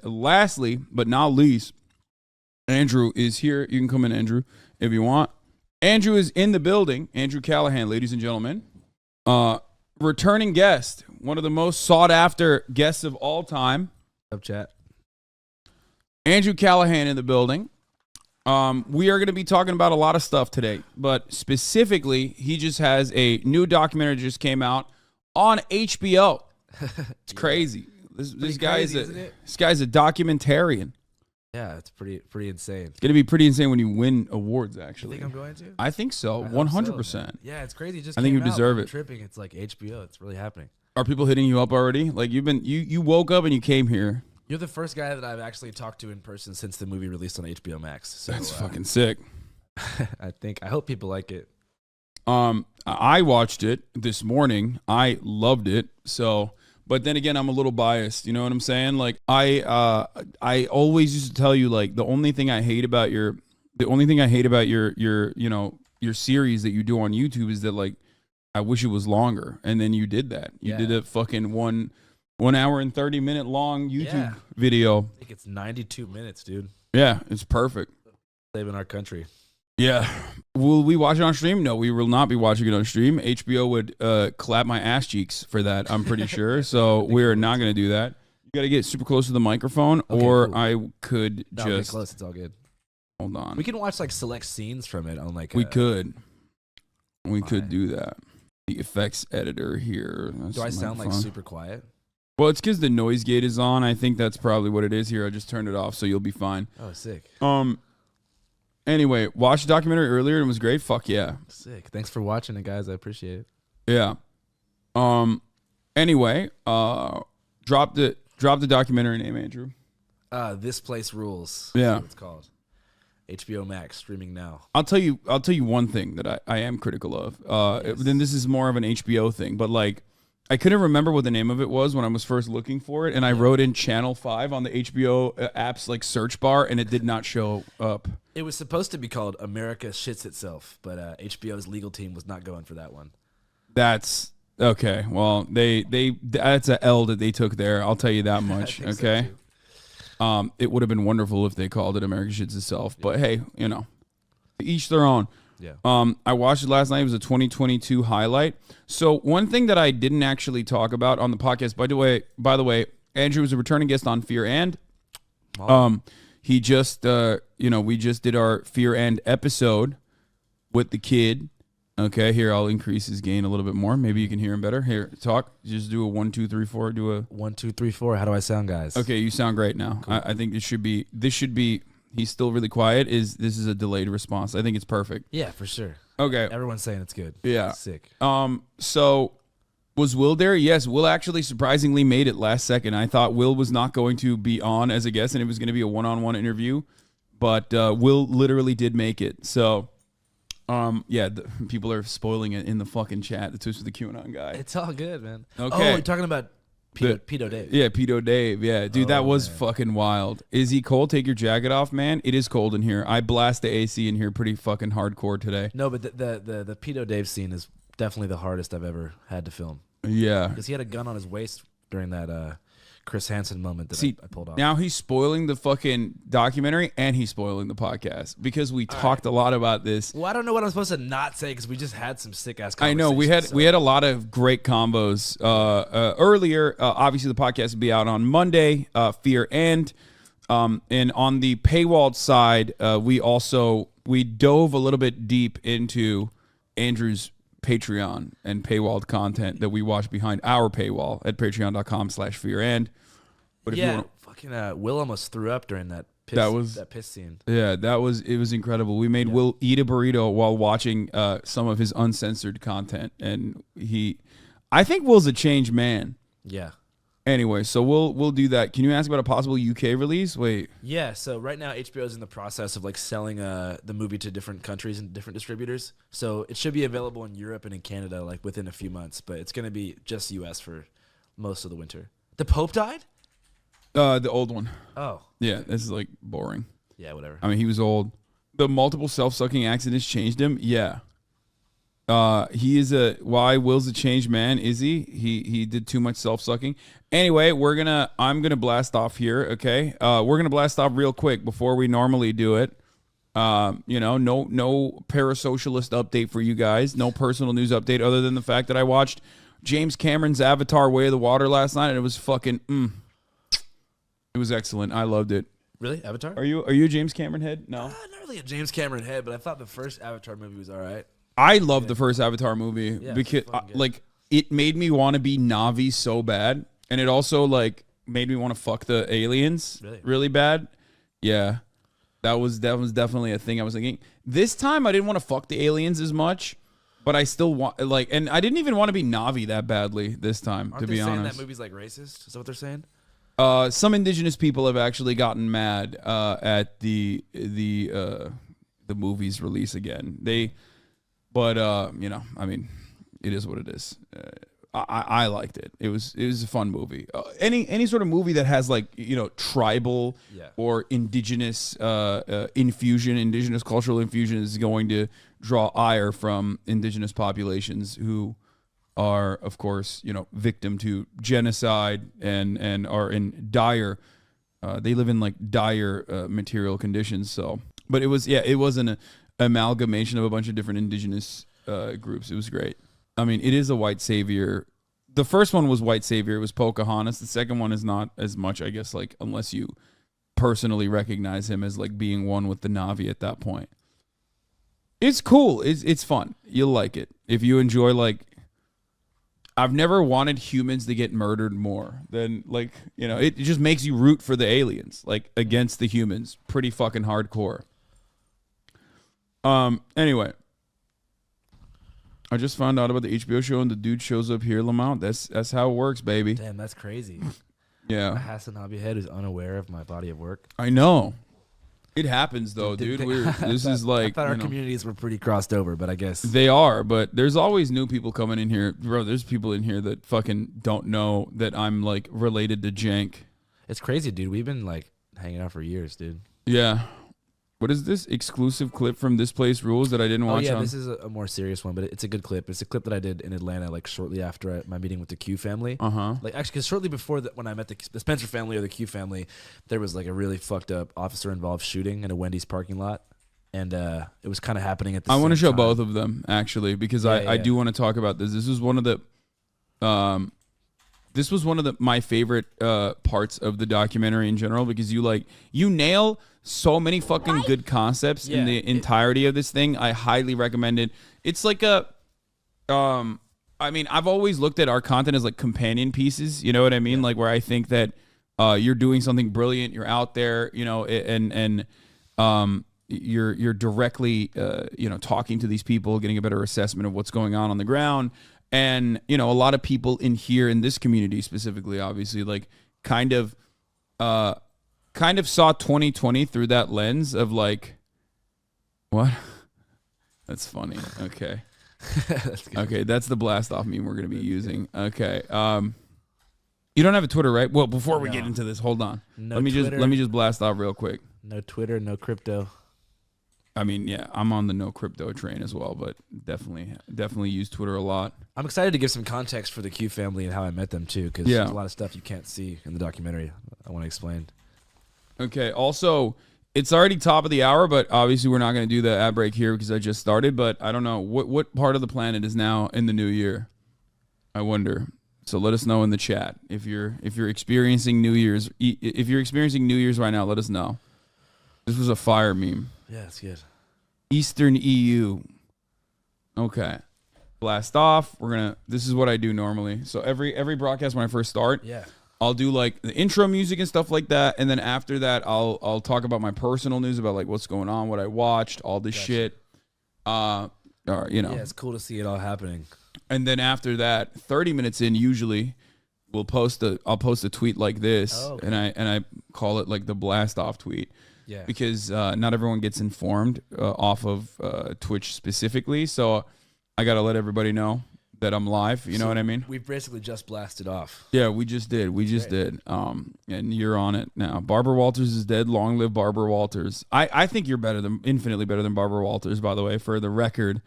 Lastly, but not least, Andrew is here. You can come in, Andrew, if you want. Andrew is in the building. Andrew Callaghan, ladies and gentlemen. Returning guest, one of the most sought after guests of all time. What's up, chat? Andrew Callaghan in the building. We are going to be talking about a lot of stuff today, but specifically, he just has a new documentary that just came out on HBO. It's crazy. This guy's a documentarian. Yeah, it's pretty insane. It's going to be pretty insane when you win awards, actually. You think I'm going to? I think so, 100%. Yeah, it's crazy. I think you deserve it. Tripping. It's like HBO. It's really happening. Are people hitting you up already? Like you woke up and you came here. You're the first guy that I've actually talked to in person since the movie released on HBO Max. So, that's fucking sick. I hope people like it. I watched it this morning. I loved it. So, but then again, I'm a little biased. You know what I'm saying? Like I always used to tell you, like, the only thing I hate about your series that you do on YouTube is that, like, I wish it was longer. And then you did that. You did a fucking 1 hour and 30-minute long YouTube video. I think it's 92 minutes, dude. Yeah, it's perfect. Saving our country. Yeah. Will we watch it on stream? No, we will not be watching it on stream. HBO would clap my ass cheeks for that, I'm pretty sure. So we're not going to do that. You got to get super close to the microphone, or cool. I could just... close. It's all good. Hold on. We can watch, like, select scenes from it on, like... We could do that. The effects editor here. Do I sound, like, super quiet? Well, it's because the noise gate is on. I think that's probably what it is here. I just turned it off, so you'll be fine. Oh, sick. Anyway, watched the documentary earlier and it was great. Fuck yeah. Sick. Thanks for watching it, guys. I appreciate it. Yeah. Anyway, drop the documentary name, Andrew. This Place Rules. Yeah. That's what it's called. HBO Max, streaming now. I'll tell you one thing that I am critical of. Yes. Then this is more of an HBO thing, but, like, I couldn't remember what the name of it was when I was first looking for it, and I wrote in Channel 5 on the HBO app's, like, search bar, and it did not show up. It was supposed to be called America Shits Itself, but HBO's legal team was not going for that one. That's okay. Well, that's an L that they took there. I'll tell you that much. Okay. So it would have been wonderful if they called it America Shits Itself, but hey, you know, each their own. Yeah. I watched it last night. It was a 2022 highlight. So one thing that I didn't actually talk about on the podcast, by the way, Andrew was a returning guest on Fear and. He just, we just did our Fear and episode with the kid. Okay, here, I'll increase his gain a little bit more. Maybe you can hear him better. Here, talk. Just do a 1, 2, 3, 4. Do a 1, 2, 3, 4. How do I sound, guys? Okay, you sound great now. Cool. I think this should be. He's still really quiet. This is a delayed response. I think it's perfect. Yeah, for sure. Okay. Everyone's saying it's good. Yeah. Sick. So was Will there? Yes, Will actually surprisingly made it last second. I thought Will was not going to be on as a guest and it was going to be a one-on-one interview, but Will literally did make it. So, people are spoiling it in the fucking chat. The twist with the QAnon guy. It's all good, man. Okay. Oh, you're talking about Pedo Dave. Yeah, Pedo Dave. Yeah, dude, that was fucking wild. Is he cold? Take your jacket off, man. It is cold in here. I blast the AC in here pretty fucking hardcore today. No, but the Pedo Dave scene is definitely the hardest I've ever had to film. Yeah. Because he had a gun on his waist during that Chris Hansen moment that I pulled off. Now he's spoiling the fucking documentary and he's spoiling the podcast because we talked a lot about this. Well, I don't know what I'm supposed to not say because we just had some sick ass conversations. I know we had a lot of great combos earlier. Obviously, the podcast will be out on Monday. Fear and on the paywalled side, we dove a little bit deep into Andrew's Patreon and paywalled content that we watch behind our paywall at patreon.com/fearand. But if you want, fucking Will almost threw up during that piss scene. Yeah, it was incredible. We made Will eat a burrito while watching some of his uncensored content, and I think Will's a changed man. Yeah. Anyway, so we'll do that. Can you ask about a possible UK release? Wait. Yeah, so right now HBO is in the process of like selling the movie to different countries and different distributors. So it should be available in Europe and in Canada like within a few months, but it's going to be just US for most of the winter. The Pope died? The old one. Oh. Yeah, this is like boring. Yeah, whatever. I mean, he was old. The multiple self-sucking accidents changed him. Yeah. He is why Will's a changed man, is he? He did too much self-sucking. Anyway, I'm gonna blast off here, okay? We're gonna blast off real quick before we normally do it. No parasocialist update for you guys. No personal news update other than the fact that I watched James Cameron's Avatar: Way of the Water last night, and it was fucking it was excellent. I loved it. Really? Avatar? Are you a James Cameron head? No. Not really a James Cameron head, but I thought the first Avatar movie was all right. I loved the first Avatar movie because it made me want to be Na'vi so bad, and it also like made me want to fuck the aliens really bad. Yeah. That was definitely a thing I was thinking. This time I didn't want to fuck the aliens as much, but I still want and I didn't even want to be Na'vi that badly this time. Aren't to be they saying honest, that movie's like racist? Is that what they're saying? Some indigenous people have actually gotten mad at the movie's release again. I mean, it is what it is. I liked it. It was a fun movie. Any sort of movie that has tribal or indigenous indigenous cultural infusion is going to draw ire from indigenous populations who are, of course, victim to genocide and are in dire. They live in like dire material conditions. So, but it was an amalgamation of a bunch of different indigenous groups. It was great. I mean, it is a white savior. The first one was white savior. It was Pocahontas. The second one is not as much, I guess, like unless you personally recognize him as like being one with the Na'vi at that point. It's cool. It's fun. You'll like it. If you enjoy I've never wanted humans to get murdered more than it just makes you root for the aliens, against the humans. Pretty fucking hardcore. Anyway. I just found out about the HBO show and the dude shows up here, Lamont. That's how it works, baby. Damn, that's crazy. Yeah. A HasanAbi head who's unaware of my body of work. I know. It happens though, dude. This is like I thought our communities were pretty crossed over, but I guess they are. But there's always new people coming in here, bro. There's people in here that fucking don't know that I'm like related to Jank. It's crazy, dude. We've been like hanging out for years, dude. Yeah. What is this exclusive clip from This Place Rules that I didn't watch? This is a more serious one, but it's a good clip. It's a clip that I did in Atlanta, shortly after my meeting with the Q family. Actually, because shortly before that, when I met the Spencer family or the Q family, there was a really fucked up officer-involved shooting in a Wendy's parking lot, and it was kind of happening at the same time. I want to show both of them actually because I do want to talk about this. This was one of the my favorite parts of the documentary in general because you nail so many fucking good concepts in the entirety of this thing. I highly recommend it. It's like I've always looked at our content as like companion pieces, you know what I mean? Like where I think that you're doing something brilliant, you're out there, and you're directly talking to these people, getting a better assessment of what's going on the ground. And, a lot of people in here in this community specifically, obviously, kind of saw 2020 through that lens of what? That's funny. Okay. That's good. Okay. That's the blast off meme we're going to be using. Okay. You don't have a Twitter, right? Well, before we get into this, hold on. No let me Twitter. just blast off real quick. No Twitter, no crypto. I mean, yeah, I'm on the no crypto train as well, but definitely use Twitter a lot. I'm excited to give some context for the Q family and how I met them too, because there's a lot of stuff you can't see in the documentary. I want to explain. Okay. Also, it's already top of the hour, but obviously we're not going to do the ad break here because I just started. But I don't know what part of the planet is now in the new year. I wonder. So let us know in the chat if you're experiencing New Year's. If you're experiencing New Year's right now, let us know. This was a fire meme. Yeah, it's good. Eastern EU. Okay. Blast off. This is what I do normally. So every broadcast when I first start, I'll do the intro music and stuff like that, and then after that I'll talk about my personal news about what's going on, what I watched, all this shit. Yeah, it's cool to see it all happening. And then after that, 30 minutes in usually I'll post a tweet like this, and I call it the blast off tweet. Yeah. Because not everyone gets informed off of Twitch specifically, so I got to let everybody know that I'm live. You know what I mean? We've basically just blasted off. Yeah, we just did. And you're on it now. Barbara Walters is dead. Long live Barbara Walters. I think you're infinitely better than Barbara Walters, by the way, for the record.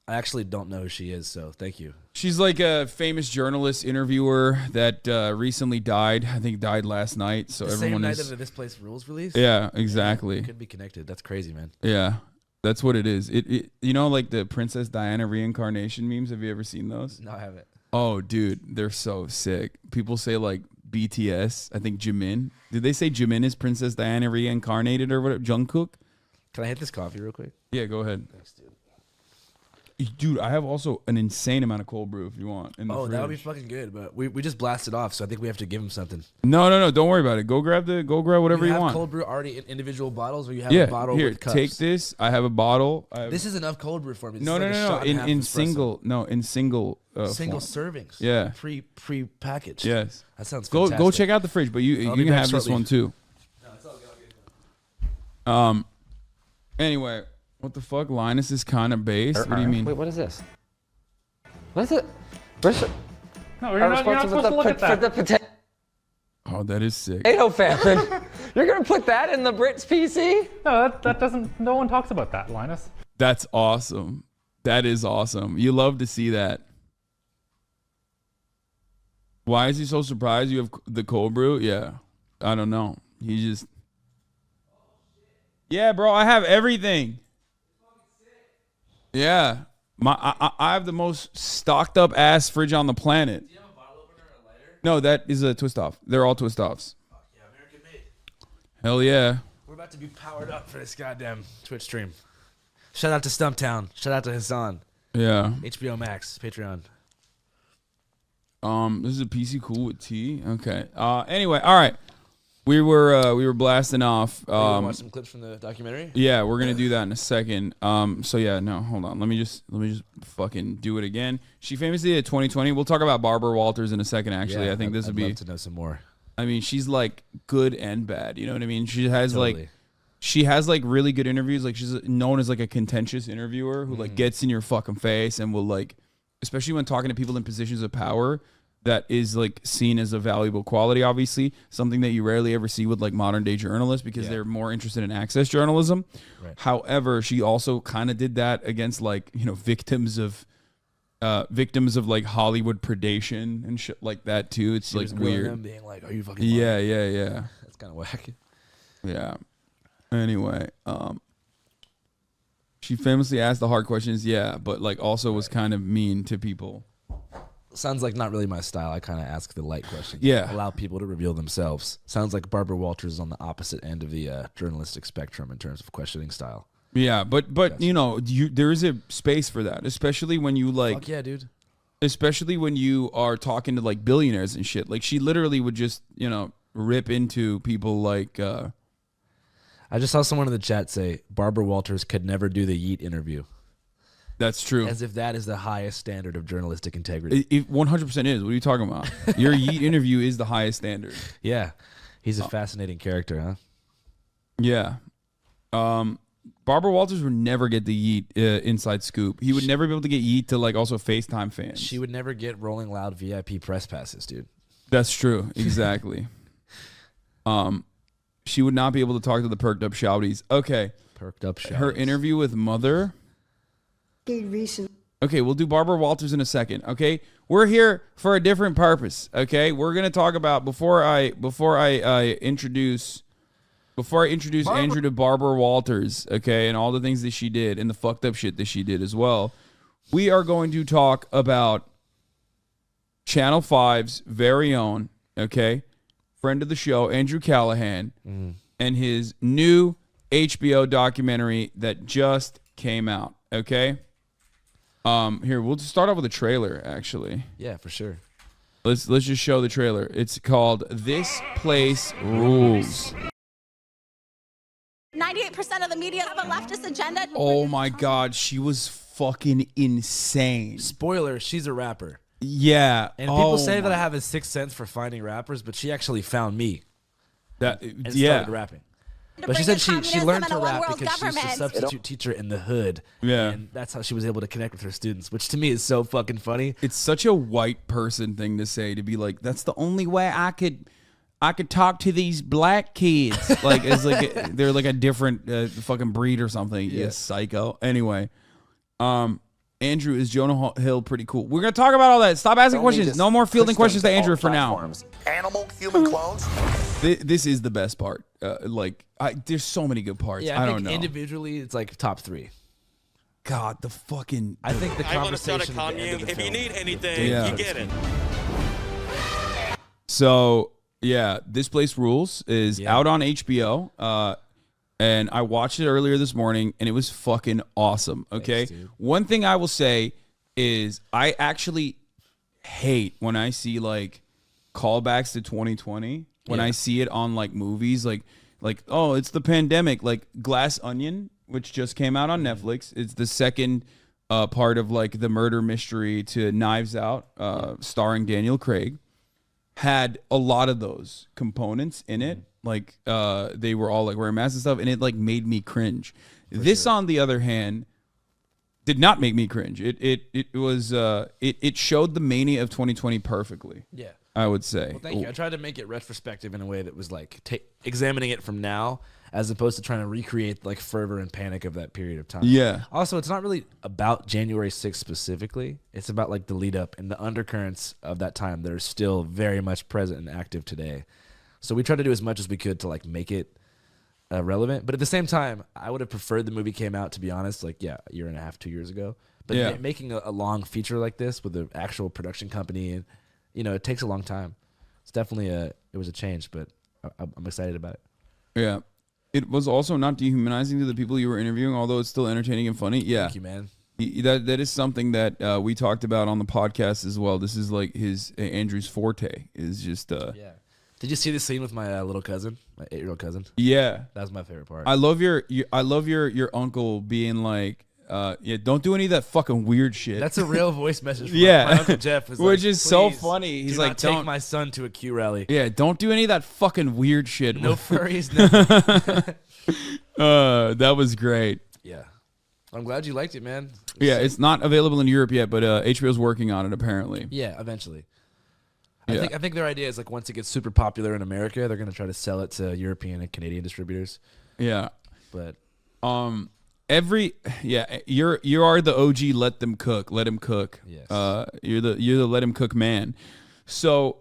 I actually don't know who she is, so thank you. She's like a famous journalist interviewer that recently died. I think died last night. So The everyone same night is. of the This Place Rules release? Yeah, exactly. Could be connected. That's crazy, man. Yeah, that's what it is. It you know, like the Princess Diana reincarnation memes. Have you ever seen those? No, I haven't. Oh, dude, they're so sick. People say like BTS. I think Jimin. Did they say Jimin is Princess Diana reincarnated or whatever? Jungkook. Can I hit this coffee real quick? Yeah, go ahead. Thanks, dude. Dude, I have also an insane amount of cold brew if you want. In the Oh, that would be fridge. fucking good, but we just blasted off, so I think we have to give him something. No. Don't worry about it. Go grab whatever you you have want. cold brew already in individual bottles, or you have Yeah, a bottle here, with cups? take this. I have a bottle. This is enough cold brew for me. This No. is like a shot and a half In espresso. single. No, in single. Single form. servings. Yeah. Pre-packaged. Yes. That sounds Go fantastic. check out the fridge, but you I'll you be can back have this shortly. one too. No, it's all good. I'll get it. Anyway, what the fuck? Linus is kind of based. What do you mean? Wait, what is this? What is it? Where's the, No, you're not supposed to look at for that. the potato Oh, that is sick. famine? You're gonna put that in the Brits PC? No, that doesn't. No one talks about that, Linus. That's awesome. That is awesome. You love to see that. Why is he so surprised you have the cold brew? Yeah. I don't know. He just. Yeah, bro, I have everything. Yeah. I have the most stocked up ass fridge on the planet. Do you have a bottle opener or a lighter? No, that is a twist off. They're all twist offs. Fuck yeah, American made. Hell yeah. We're about to be powered up for this goddamn Twitch stream. Shout out to Stumptown. Shout out to Hasan. Yeah. HBO Max. Patreon. This is a PC cool with tea. Okay. Anyway, all right. We were blasting off. You wanna watch some clips from the documentary? Yeah, we're gonna do that in a second. So yeah, no, hold on. Let me just fucking do it again. She famously did 2020. We'll talk about Barbara Walters in a second. Actually, I think this would I'd be. love to know some more. I mean, she's like good and bad. You know what I mean? She has Totally. like really good interviews. Like she's known as like a contentious interviewer who like gets in your fucking face and will like, especially when talking to people in positions of power. That is like seen as a valuable quality, obviously, something that you rarely ever see with like modern day journalists because they're more interested in access journalism. Right. However, she also kind of did that against like, you know, victims of like Hollywood predation and shit like that too. It's She like was grilling weird. them, being like, "Are you fucking?" Yeah, lying?" yeah. That's kind of whack. Yeah. Anyway, she famously asked the hard questions, but like also was kind of mean to people. Sounds like not really my style. I kind of ask the light questions. Yeah. Allow people to reveal themselves. Sounds like Barbara Walters is on the opposite end of the journalistic spectrum in terms of questioning style. Yeah, but you know, there is a space for that, especially when you like, Fuck yeah, dude. especially when you are talking to like billionaires and shit. Like she literally would just, you know, rip into people like. I just saw someone in the chat say Barbara Walters could never do the Yeet interview, That's true. as if that is the highest standard of journalistic integrity. It 100% is. What are you talking about? Your Yeet interview is the highest standard. Yeah, he's a fascinating character, huh? Yeah. Barbara Walters would never get the Yeet inside scoop. He would never be able to get Yeet to like also FaceTime fans. She would never get Rolling Loud VIP press passes, dude. That's true. Exactly. She would not be able to talk to the perked up shouties. Okay. Perked up shots. Her interview with Mother. Okay, we'll do Barbara Walters in a second. Okay, we're here for a different purpose. Okay, we're gonna talk about before I introduce Andrew to Barbara Walters. Okay, and all the things that she did and the fucked up shit that she did as well. We are going to talk about Channel 5's very own, okay, friend of the show, Andrew Callaghan, and his new HBO documentary that just came out. Okay. Here, we'll just start off with a trailer, actually. Yeah, for sure. Let's just show the trailer. It's called This Place Rules. 98% of the media have a leftist agenda. Oh my God, she was fucking insane. Spoiler: she's a rapper, Yeah. and people say that I have a sixth sense for finding rappers, but she actually found me and started rapping. But she said she learned to rap because she was a substitute teacher in the hood. Yeah. And that's how she was able to connect with her students, which to me is so fucking funny. It's such a white person thing to say, to be like, that's the only way I could talk to these black kids. Like, it's like they're like a different fucking breed or something. Yeah. You psycho. Anyway, Andrew, is Jonah Hill pretty cool? We're gonna talk about all that. Stop asking questions. No more fielding questions to Andrew for now. Animal, human clones. This is the best part. There's so many good parts. Yeah, I I don't think know. Individually, it's like top 3. God, the fucking. I think the I want to start a conversation at the end Kanye. of the If you film- need anything, Yeah. you get it. So yeah, This Place Rules is out on HBO. And I watched it earlier this morning, and it was fucking awesome. Okay, one thing I will say is I actually hate when I see like callbacks to 2020. When I see it on like movies, like oh, it's the pandemic. Like Glass Onion, which just came out on Netflix. It's the second part of like the murder mystery to Knives Out, starring Daniel Craig. Had a lot of those components in it. Like they were all like wearing masks and stuff, and it like made me cringe. This, on the other hand, did not make me cringe. It showed the mania of 2020 perfectly. Yeah. I would say. Well, thank you. I tried to make it retrospective in a way that was like examining it from now, as opposed to trying to recreate like fervor and panic of that period of time. Yeah. Also, it's not really about January 6th specifically. It's about like the lead up and the undercurrents of that time that are still very much present and active today. So we tried to do as much as we could to like make it relevant. But at the same time, I would have preferred the movie came out, to be honest, like, a year and a half, 2 years ago. But making a long feature like this with an actual production company, and it takes a long time. It's definitely it was a change, but I'm excited about it. Yeah. It was also not dehumanizing to the people you were interviewing, although it's still entertaining and funny. Yeah. Thank you, man. That is something that we talked about on the podcast as well. This is like Andrew's forte is just yeah. Did you see the scene with my little cousin, my 8-year-old cousin? Yeah. That was my favorite part. I love your uncle being like, don't do any of that fucking weird shit. That's a real voice message from Yeah. my Uncle Jeff. Which like, is so "Please funny. He's do like, not take "Don't- my son to a Q rally. Yeah, don't do any of that fucking weird shit. No furries, nothing." That was great. Yeah. I'm glad you liked it, man. Yeah, it's not available in Europe yet, but HBO's working on it apparently. Yeah, eventually. Yeah. I think their idea is like once it gets super popular in America, they're gonna try to sell it to European and Canadian distributors. Yeah. But You are the OG. Let them cook. Let him cook. Yes. You're the let him cook man. So,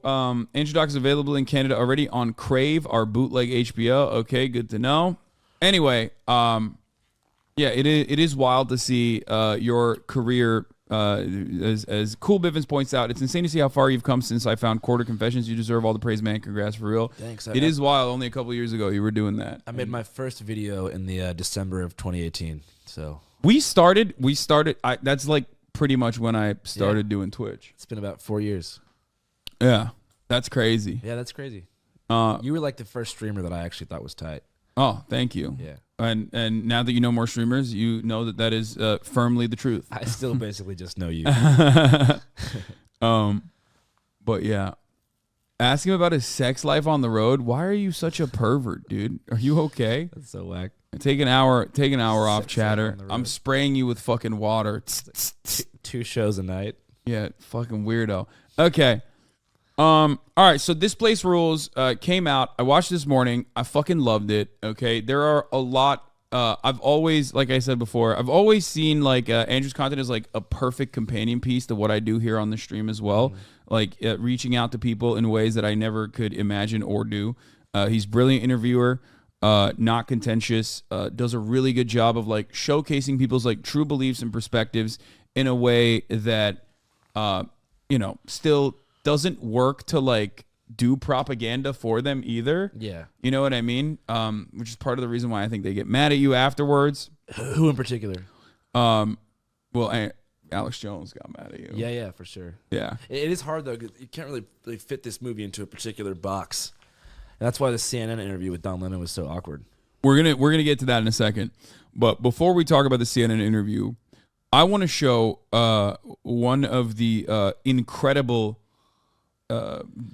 Andrew Doc is available in Canada already on Crave, our bootleg HBO. Okay, good to know. Anyway, it is wild to see your career. As Cool Bivens points out, it's insane to see how far you've come since I found Quarter Confessions. You deserve all the praise, man. Congrats, for real. Thanks. It is wild. Only a couple years ago you were doing that. I made my first video in the December of 2018. So We started. That's like pretty much when I started doing Twitch. it's been about 4 years. Yeah, that's crazy. Yeah, that's crazy. Uh, You were like the first streamer that I actually thought was tight. Oh, thank you. Yeah. And now that you know more streamers, you know that is firmly the truth. I still basically just know you. But yeah, ask him about his sex life on the road. Why are you such a pervert, dude? Are you okay? That's so whack. Take an hour off, Sex life chatter. on the road. I'm spraying you with fucking water. 2 shows a night. Yeah, fucking weirdo. Okay. All right, so This Place Rules came out. I watched this morning. I fucking loved it. Okay. There are a lot. I've always, like I said before, I've always seen like Andrew's content as like a perfect companion piece to what I do here on the stream as well. Mm-hmm. Like reaching out to people in ways that I never could imagine or do. He's a brilliant interviewer. Not contentious, does a really good job of like showcasing people's like true beliefs and perspectives in a way that, still doesn't work to like do propaganda for them either. Yeah. You know what I mean? Which is part of the reason why I think they get mad at you afterwards. Who in particular? Alex Jones got mad at you. Yeah, for sure. Yeah. It is hard though, 'cause you can't really fit this movie into a particular box. And that's why the CNN interview with Don Lemon was so awkward. We're gonna get to that in a second. But before we talk about the CNN interview, I want to show one of the incredible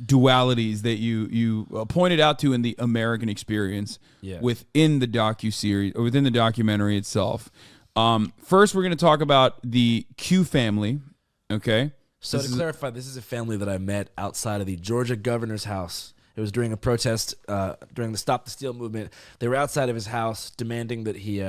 dualities that you pointed out to in the American experience within the docuseries or within the documentary itself. First, we're going to talk about the Q family. Okay. So to clarify, this is a family that I met outside of the Georgia governor's house. It was during a protest during the Stop the Steal movement. They were outside of his house demanding that he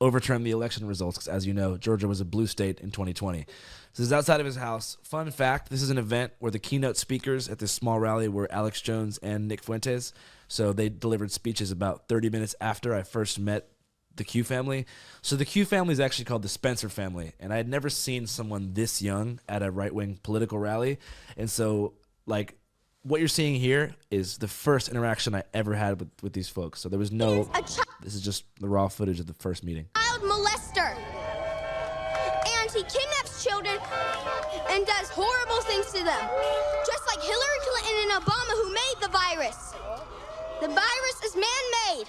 overturn the election results. Because as you know, Georgia was a blue state in 2020. So this is outside of his house. Fun fact, this is an event where the keynote speakers at this small rally were Alex Jones and Nick Fuentes. So they delivered speeches about 30 minutes after I first met the Q family. So the Q family is actually called the Spencer family. And I had never seen someone this young at a right-wing political rally. And so, like, what you're seeing here is the first interaction I ever had with these folks. So there was no, this is just the raw footage of the first meeting. Child molester. And he kidnaps children and does horrible things to them. Just like Hillary Clinton and Obama, who made the virus. The virus is man-made.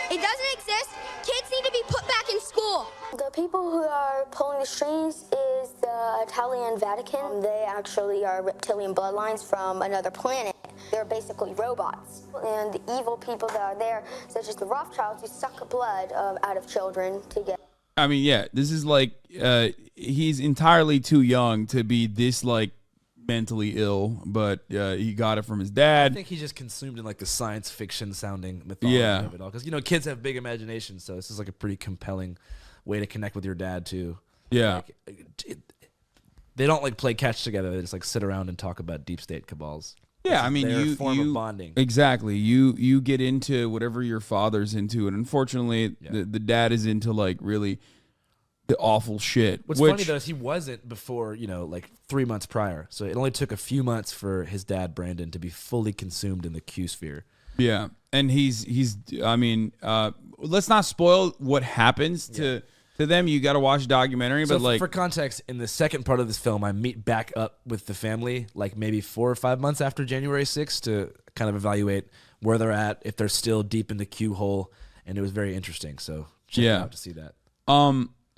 It doesn't exist. Kids need to be put back in school. The people who are pulling the strings is the Italian Vatican. They actually are reptilian bloodlines from another planet. They're basically robots. And the evil people that are there, such as the Rothschilds, who suck blood out of children to get... I mean, yeah, this is like, he's entirely too young to be this, like, mentally ill, but he got it from his dad. I think he's just consumed in like the science fiction sounding mythology of it all. Because, you know, kids have big imaginations, so this is like a pretty compelling way to connect with your dad, too. Yeah. Like, they don't like play catch together. They just like sit around and talk about deep state cabals. Yeah, I mean, their form of bonding. Exactly. You get into whatever your father's into, and unfortunately, the dad is into like really the awful shit. What's funny though is he wasn't before, you know, like 3 months prior. So it only took a few months for his dad Brandon to be fully consumed in the Q sphere. Yeah, and he's. I mean, let's not spoil what happens to them. You got to watch the documentary, So but like for context, in the second part of this film, I meet back up with the family like maybe 4 or 5 months after January 6th to kind of evaluate where they're at, if they're still deep in the Q hole, and it was very interesting. So check it out to see that.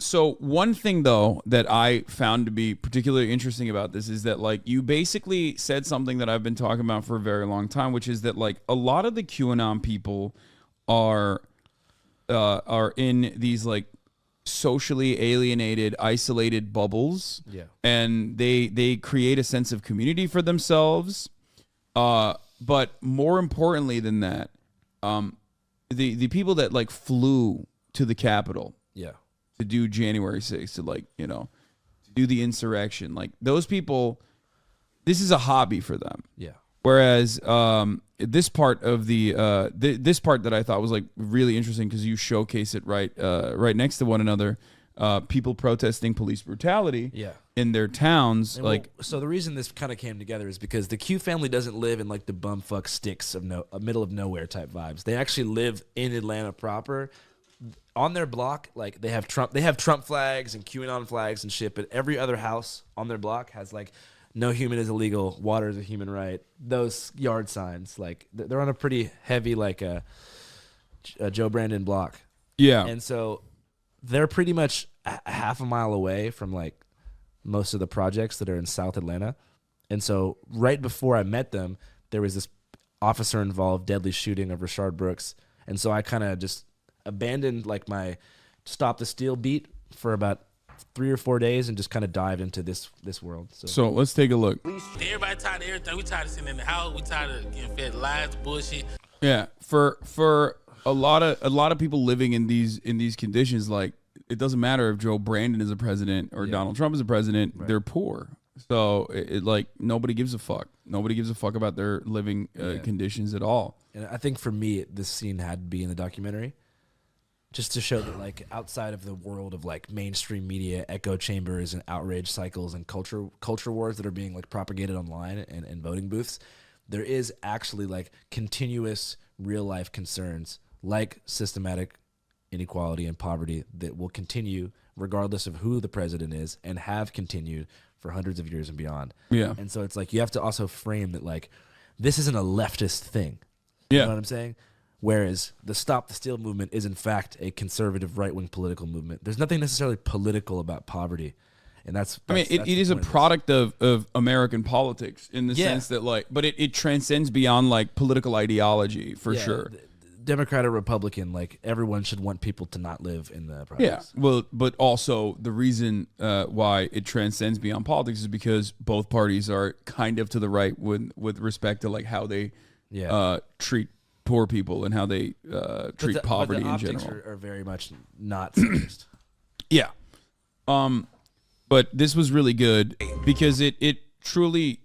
So one thing though that I found to be particularly interesting about this is that like you basically said something that I've been talking about for a very long time, which is that like a lot of the QAnon people are in these like socially alienated, isolated bubbles. Yeah. And they create a sense of community for themselves. But more importantly than that, the people that like flew to the Capitol. Yeah. To do January 6th, to like, you know, to do the insurrection. Like those people, this is a hobby for them. Yeah. Whereas this part of the this part that I thought was like really interesting because you showcase it right next to one another. People protesting police brutality in their towns. And so the reason this kind of came together is because the Q family doesn't live in like the bumfuck sticks of middle of nowhere type vibes. They actually live in Atlanta proper. On their block, like they have Trump flags and QAnon flags and shit, but every other house on their block has like no human is illegal, water is a human right. Those yard signs, like they're on a pretty heavy like a Joe Brandon block. Yeah. And so they're pretty much a half a mile away from like most of the projects that are in South Atlanta. And so right before I met them, there was this officer involved deadly shooting of Rashard Brooks. And so I kind of just abandoned like my Stop the Steal beat for about 3 or 4 days and just kind of dived into this world. So let's take a look. Everybody tired of everything. We tired of sitting in the house. We tired of getting fed lies, bullshit. Yeah, for a lot of people living in these conditions, like it doesn't matter if Joe Brandon is a president or Donald Trump is a president. Right. They're poor, so it like nobody gives a fuck. Nobody gives a fuck about their living conditions at all. And I think for me, this scene had to be in the documentary. Just to show that, like, outside of the world of like mainstream media, echo chambers and outrage cycles and culture wars that are being like propagated online and voting booths, there is actually like continuous real life concerns like systematic inequality and poverty that will continue regardless of who the president is and have continued for hundreds of years and beyond. Yeah. And so it's like you have to also frame that like this isn't a leftist thing. Yeah. You know what I'm saying? Whereas the Stop the Steal movement is in fact a conservative right-wing political movement. There's nothing necessarily political about poverty. And that's I mean, it is a product of American politics in the sense that like, but it transcends beyond like political ideology for sure. Democrat or Republican, like everyone should want people to not live in the projects. Yeah, well, but also the reason why it transcends beyond politics is because both parties are kind of to the right with respect to like how they treat poor people and how they treat poverty the in optics general. are very much not sexist. Yeah. But this was really good because it truly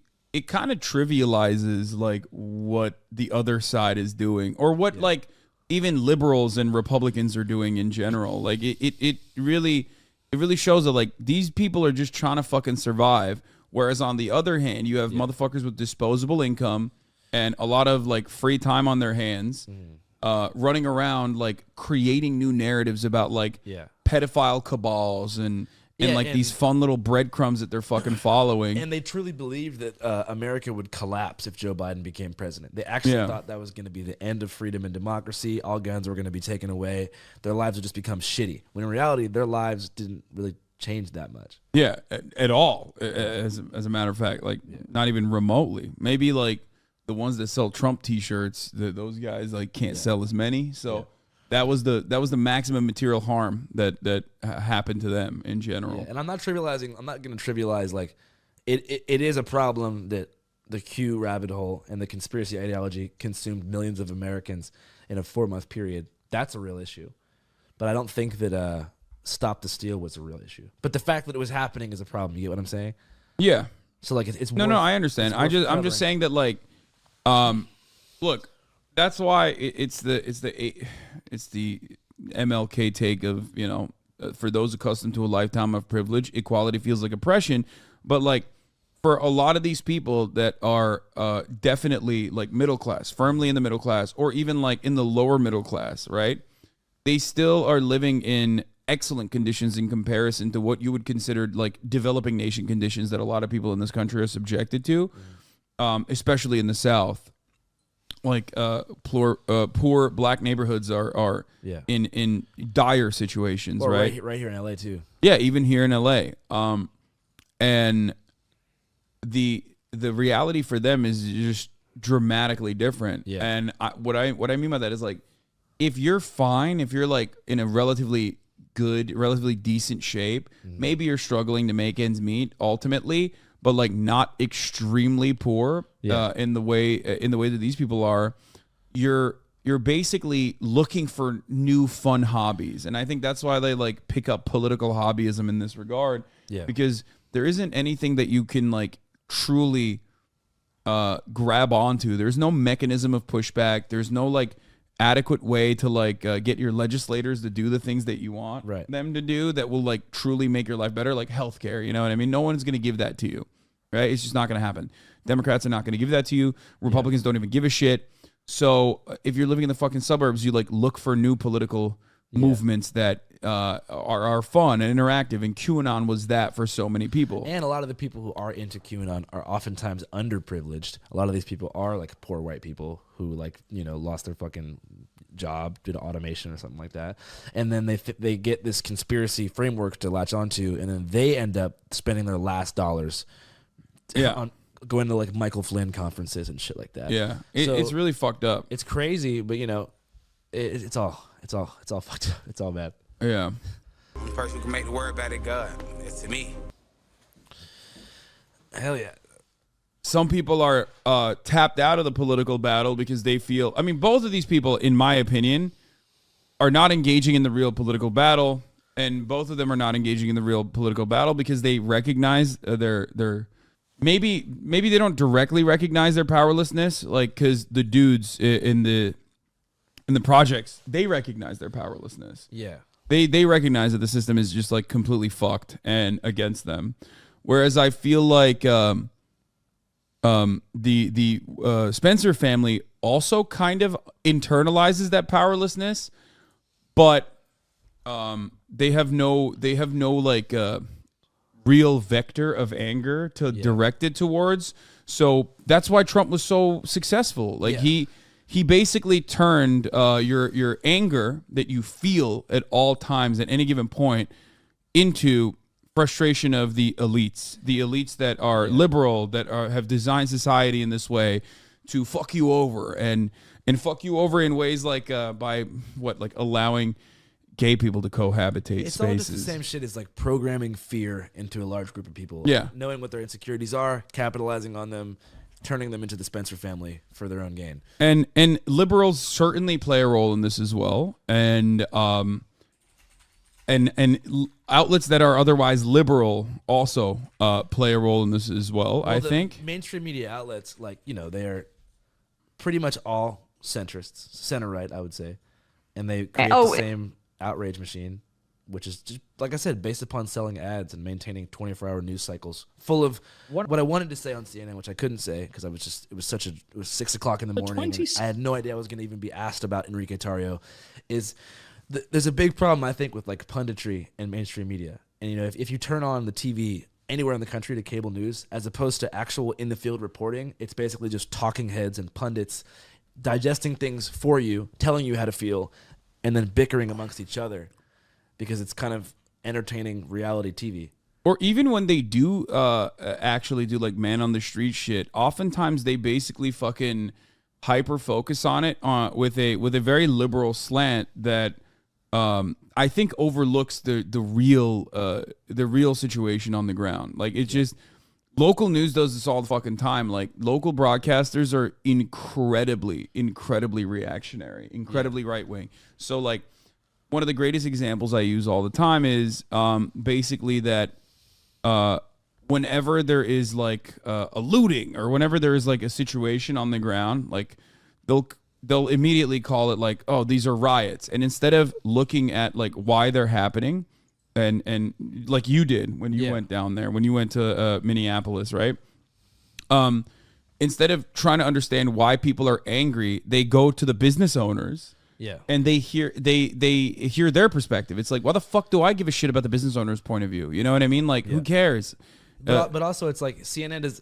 kind of trivializes like what the other side is doing or what like even liberals and Republicans are doing in general. Like it really shows that like these people are just trying to fucking survive. Whereas on the other hand, you have motherfuckers with disposable income and a lot of like free time on their hands, running around like creating new narratives about like pedophile cabals and these fun little breadcrumbs that they're fucking following. And they truly believed that America would collapse if Joe Biden became president. They actually thought that was going to be the end of freedom and democracy. All guns were going to be taken away. Their lives would just become shitty. When in reality, their lives didn't really change that much. Yeah, at all. As a matter of fact, like not even remotely. Maybe like the ones that sell Trump T-shirts, those guys like can't sell as many. So. That was the maximum material harm that happened to them in general. Yeah, and I'm not trivializing. I'm not going to trivialize like it is a problem that the Q rabbit hole and the conspiracy ideology consumed millions of Americans in a 4-month period. That's a real issue. But I don't think that Stop the Steal was a real issue. But the fact that it was happening is a problem. You get what I'm saying? Yeah. So like it's no, I understand. I'm just saying that like, look. That's why it's the MLK take of, you know, for those accustomed to a lifetime of privilege, equality feels like oppression. But like for a lot of these people that are definitely like middle class, firmly in the middle class, or even like in the lower middle class, right? They still are living in excellent conditions in comparison to what you would consider like developing nation conditions that a lot of people in this country are subjected to, especially in the South. Like poor black neighborhoods are in dire situations, or right? Right here in LA too. Yeah, even here in LA. And the reality for them is just dramatically different. Yeah. And what I mean by that is like if you're fine, if you're like in a relatively good, relatively decent shape, maybe you're struggling to make ends meet ultimately, but like not extremely poor in the way that these people are, you're basically looking for new fun hobbies. And I think that's why they like pick up political hobbyism in this regard. Yeah. Because there isn't anything that you can like truly grab onto. There's no mechanism of pushback. There's no like adequate way to like get your legislators to do the things that you want them to do that will like truly make your life better, like healthcare. You know what I mean? No one's going to give that to you. Right? It's just not going to happen. Democrats are not going to give that to you. Republicans don't even give a shit. So if you're living in the fucking suburbs, you like look for new political movements that are fun and interactive. And QAnon was that for so many people. And a lot of the people who are into QAnon are oftentimes underprivileged. A lot of these people are like poor white people who like, you know, lost their fucking job due to automation or something like that. And then they get this conspiracy framework to latch onto, and then they end up spending their last dollars on going to like Michael Flynn conferences and shit like that. Yeah, so it's really fucked up. It's crazy, but you know, it's all fucked up. It's all bad. Yeah. The person who can make the word about it, God. It's to me. Hell yeah. Some people are tapped out of the political battle because they feel. I mean, both of these people, in my opinion, are not engaging in the real political battle, and both of them are not engaging in the real political battle because they recognize their. Maybe they don't directly recognize their powerlessness, like because the dudes in the projects, they recognize their powerlessness. Yeah, they recognize that the system is just like completely fucked and against them. Whereas I feel like the Spencer family also kind of internalizes that powerlessness, but they have no like real vector of anger to direct it towards. So that's why Trump was so successful. Like he basically turned your anger that you feel at all times at any given point into frustration of the elites that are liberal, that have designed society in this way to fuck you over and fuck you over in ways like by allowing gay people to cohabitate it's spaces. All just the same shit as like programming fear into a large group of people. Yeah. Knowing what their insecurities are, capitalizing on them, turning them into the Spencer family for their own gain. And liberals certainly play a role in this as well. And outlets that are otherwise liberal also play a role in this as well, I think. Mainstream media outlets, like, they're pretty much all centrists, center-right, I would say. And they create the same outrage machine, which is just, like I said, based upon selling ads and maintaining 24-hour news cycles full of what I wanted to say on CNN, which I couldn't say because it was 6 o'clock in the morning. And I had no idea I was going to even be asked about Enrique Tarrio. There's a big problem, I think, with like punditry and mainstream media. And, if you turn on the TV anywhere in the country to cable news, as opposed to actual in-the-field reporting, it's basically just talking heads and pundits digesting things for you, telling you how to feel, and then bickering amongst each other because it's kind of entertaining reality TV. Or even when they do actually do like man on the street shit, oftentimes they basically fucking hyper focus on it with a very liberal slant that I think overlooks the real situation on the ground. Like it's just local news does this all the fucking time. Like local broadcasters are incredibly reactionary, incredibly right wing. So like one of the greatest examples I use all the time is basically that whenever there is like a looting or whenever there is like a situation on the ground, like they'll immediately call it like, oh, these are riots. And instead of looking at like why they're happening and like you did when you went down there, when you went to Minneapolis, right? Instead of trying to understand why people are angry, they go to the business owners. Yeah. And they hear their perspective. It's like, why the fuck do I give a shit about the business owner's point of view? You know what I mean? Like, who cares? But also it's like CNN does,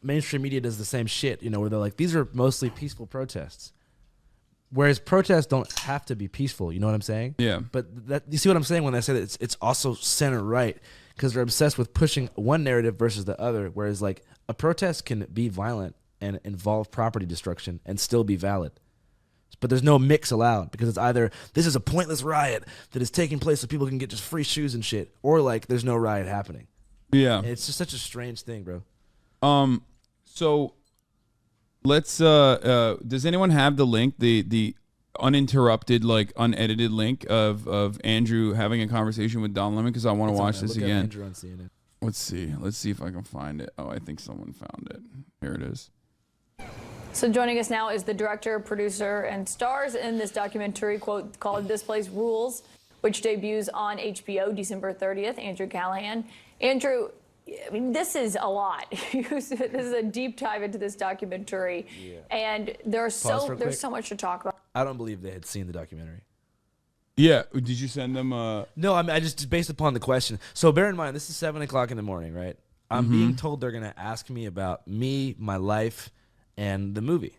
mainstream media does the same shit, where they're like, these are mostly peaceful protests. Whereas protests don't have to be peaceful. You know what I'm saying? Yeah. But you see what I'm saying when I say that it's also center right, because they're obsessed with pushing one narrative versus the other. Whereas like a protest can be violent and involve property destruction and still be valid. But there's no mix allowed because it's either this is a pointless riot that is taking place so people can get just free shoes and shit, or like there's no riot happening. Yeah. And it's just such a strange thing, bro. So let's does anyone have the link, the uninterrupted, like unedited link of Andrew having a conversation with Don Lemon? Because I want to watch this again. Andrew on CNN. Let's see if I can find it. Oh, I think someone found it. Here it is. So joining us now is the director, producer, and stars in this documentary called This Place Rules, which debuts on HBO December 30th, Andrew Callaghan. Andrew, I mean, this is a lot. This is a deep dive into this documentary, and there's so much to talk about. I don't believe they had seen the documentary. Yeah, did you send them? No, I mean, I just based upon the question. So bear in mind, this is 7 o'clock in the morning, right? I'm being told they're gonna ask me about me, my life, and the movie.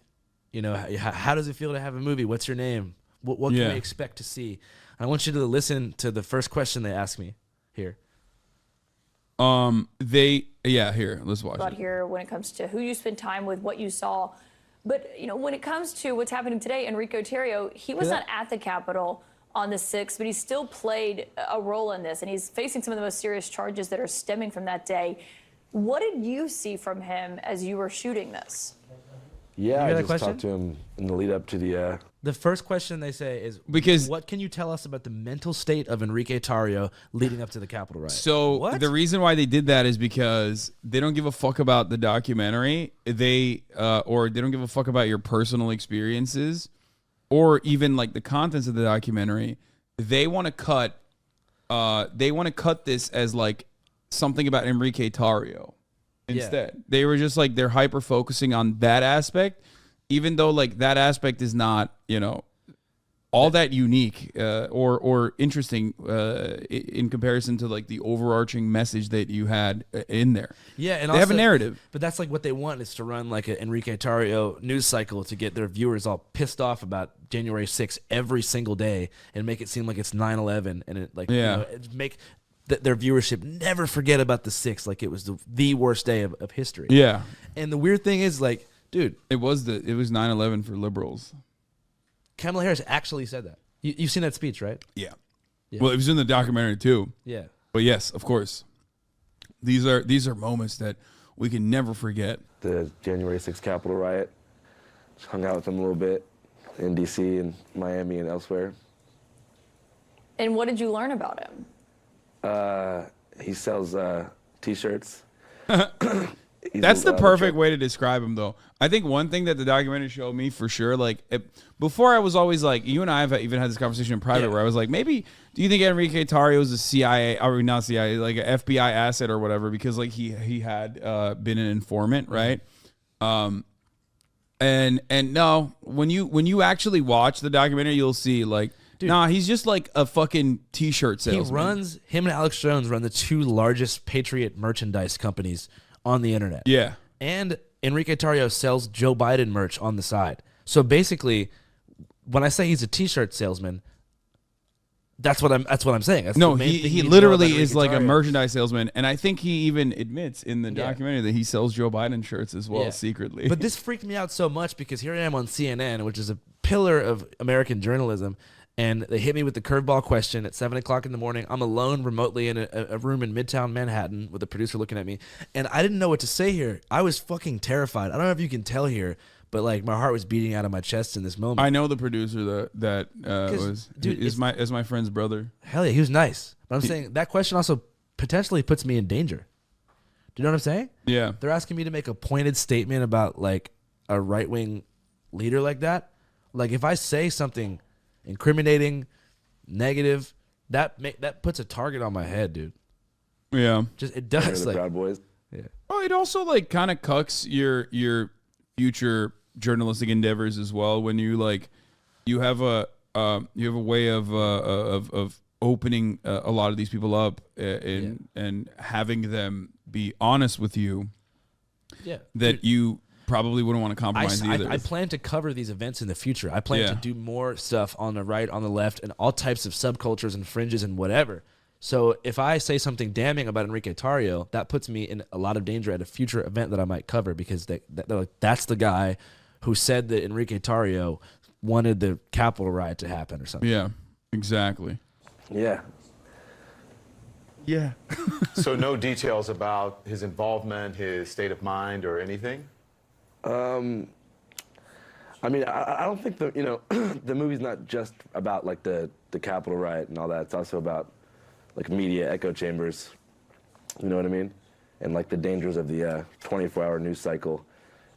How does it feel to have a movie? What's your name? What can we expect to see? I want you to listen to the first question they ask me here. Here, let's watch about it. Here when it comes to who you spend time with, what you saw. But, when it comes to what's happening today, Enrique Tarrio, he was not at the Capitol on the 6th, but he still played a role in this, and he's facing some of the most serious charges that are stemming from that day. What did you see from him as you were shooting this? Yeah, I just talked to him in the lead up to the... The first question they say is, what can you tell us about the mental state of Enrique Tarrio leading up to the Capitol riot? So the reason why they did that is because they don't give a fuck about the documentary. Or they don't give a fuck about your personal experiences or even like the contents of the documentary. They want to cut this as like something about Enrique Tarrio. Instead, they were just like, they're hyper focusing on that aspect, even though like that aspect is not, all that unique or interesting in comparison to like the overarching message that you had in there. Yeah, and they have a narrative, but that's like what they want is to run like an Enrique Tarrio news cycle to get their viewers all pissed off about January 6th every single day and make it seem like it's 9/11 and it like make their viewership never forget about the 6th like it was the worst day of history. Yeah. And the weird thing is like, dude, it was 9/11 for liberals. Kamala Harris actually said that. You've seen that speech, right? Yeah. Well, it was in the documentary too. Yeah. But yes, of course. These are moments that we can never forget. The January 6th Capitol riot. Just hung out with him a little bit in D.C. and Miami and elsewhere. And what did you learn about him? He sells T-shirts. That's the perfect way to describe him, though. I think one thing that the documentary showed me for sure, like before I was always like, you and I have even had this conversation in private where I was like, maybe, do you think Enrique Tarrio is a CIA, or not CIA, like an FBI asset or whatever, because like he had been an informant, right? And no, when you actually watch the documentary, you'll see like, dude, nah, he's just like a fucking T-shirt salesman. Him and Alex Jones run the two largest Patriot merchandise companies on the internet. Yeah. And Enrique Tarrio sells Joe Biden merch on the side. So basically, when I say he's a T-shirt salesman, that's what I'm saying. That's no, he literally is like a merchandise salesman, and I think he even admits in the documentary that he sells Joe Biden shirts as well secretly. But this freaked me out so much because here I am on CNN, which is a pillar of American journalism, and they hit me with the curveball question at 7 o'clock in the morning. I'm alone remotely in a room in Midtown Manhattan with a producer looking at me, and I didn't know what to say here. I was fucking terrified. I don't know if you can tell here, but like my heart was beating out of my chest in this moment. I know the producer that is my friend's brother. Hell yeah, he was nice. But I'm saying that question also potentially puts me in danger. Do you know what I'm saying? Yeah. They're asking me to make a pointed statement about like a right-wing leader like that. Like if I say something incriminating, negative, that puts a target on my head, dude. Yeah. Just it does. Like, Proud Boys. Yeah. Oh, it also like kind of cucks your future journalistic endeavors as well when you like you have a way of opening a lot of these people up and having them be honest with you. Yeah. That you probably wouldn't want to compromise either. I plan to cover these events in the future. I plan to do more stuff on the right, on the left, and all types of subcultures and fringes and whatever. So if I say something damning about Enrique Tarrio, that puts me in a lot of danger at a future event that I might cover because they're like, that's the guy who said that Enrique Tarrio wanted the Capitol riot to happen or something. Yeah, exactly. Yeah. Yeah. So no details about his involvement, his state of mind, or anything? I mean, I don't think the movie's not just about like the Capitol riot and all that. It's also about like media echo chambers. You know what I mean? And like the dangers of the 24-hour news cycle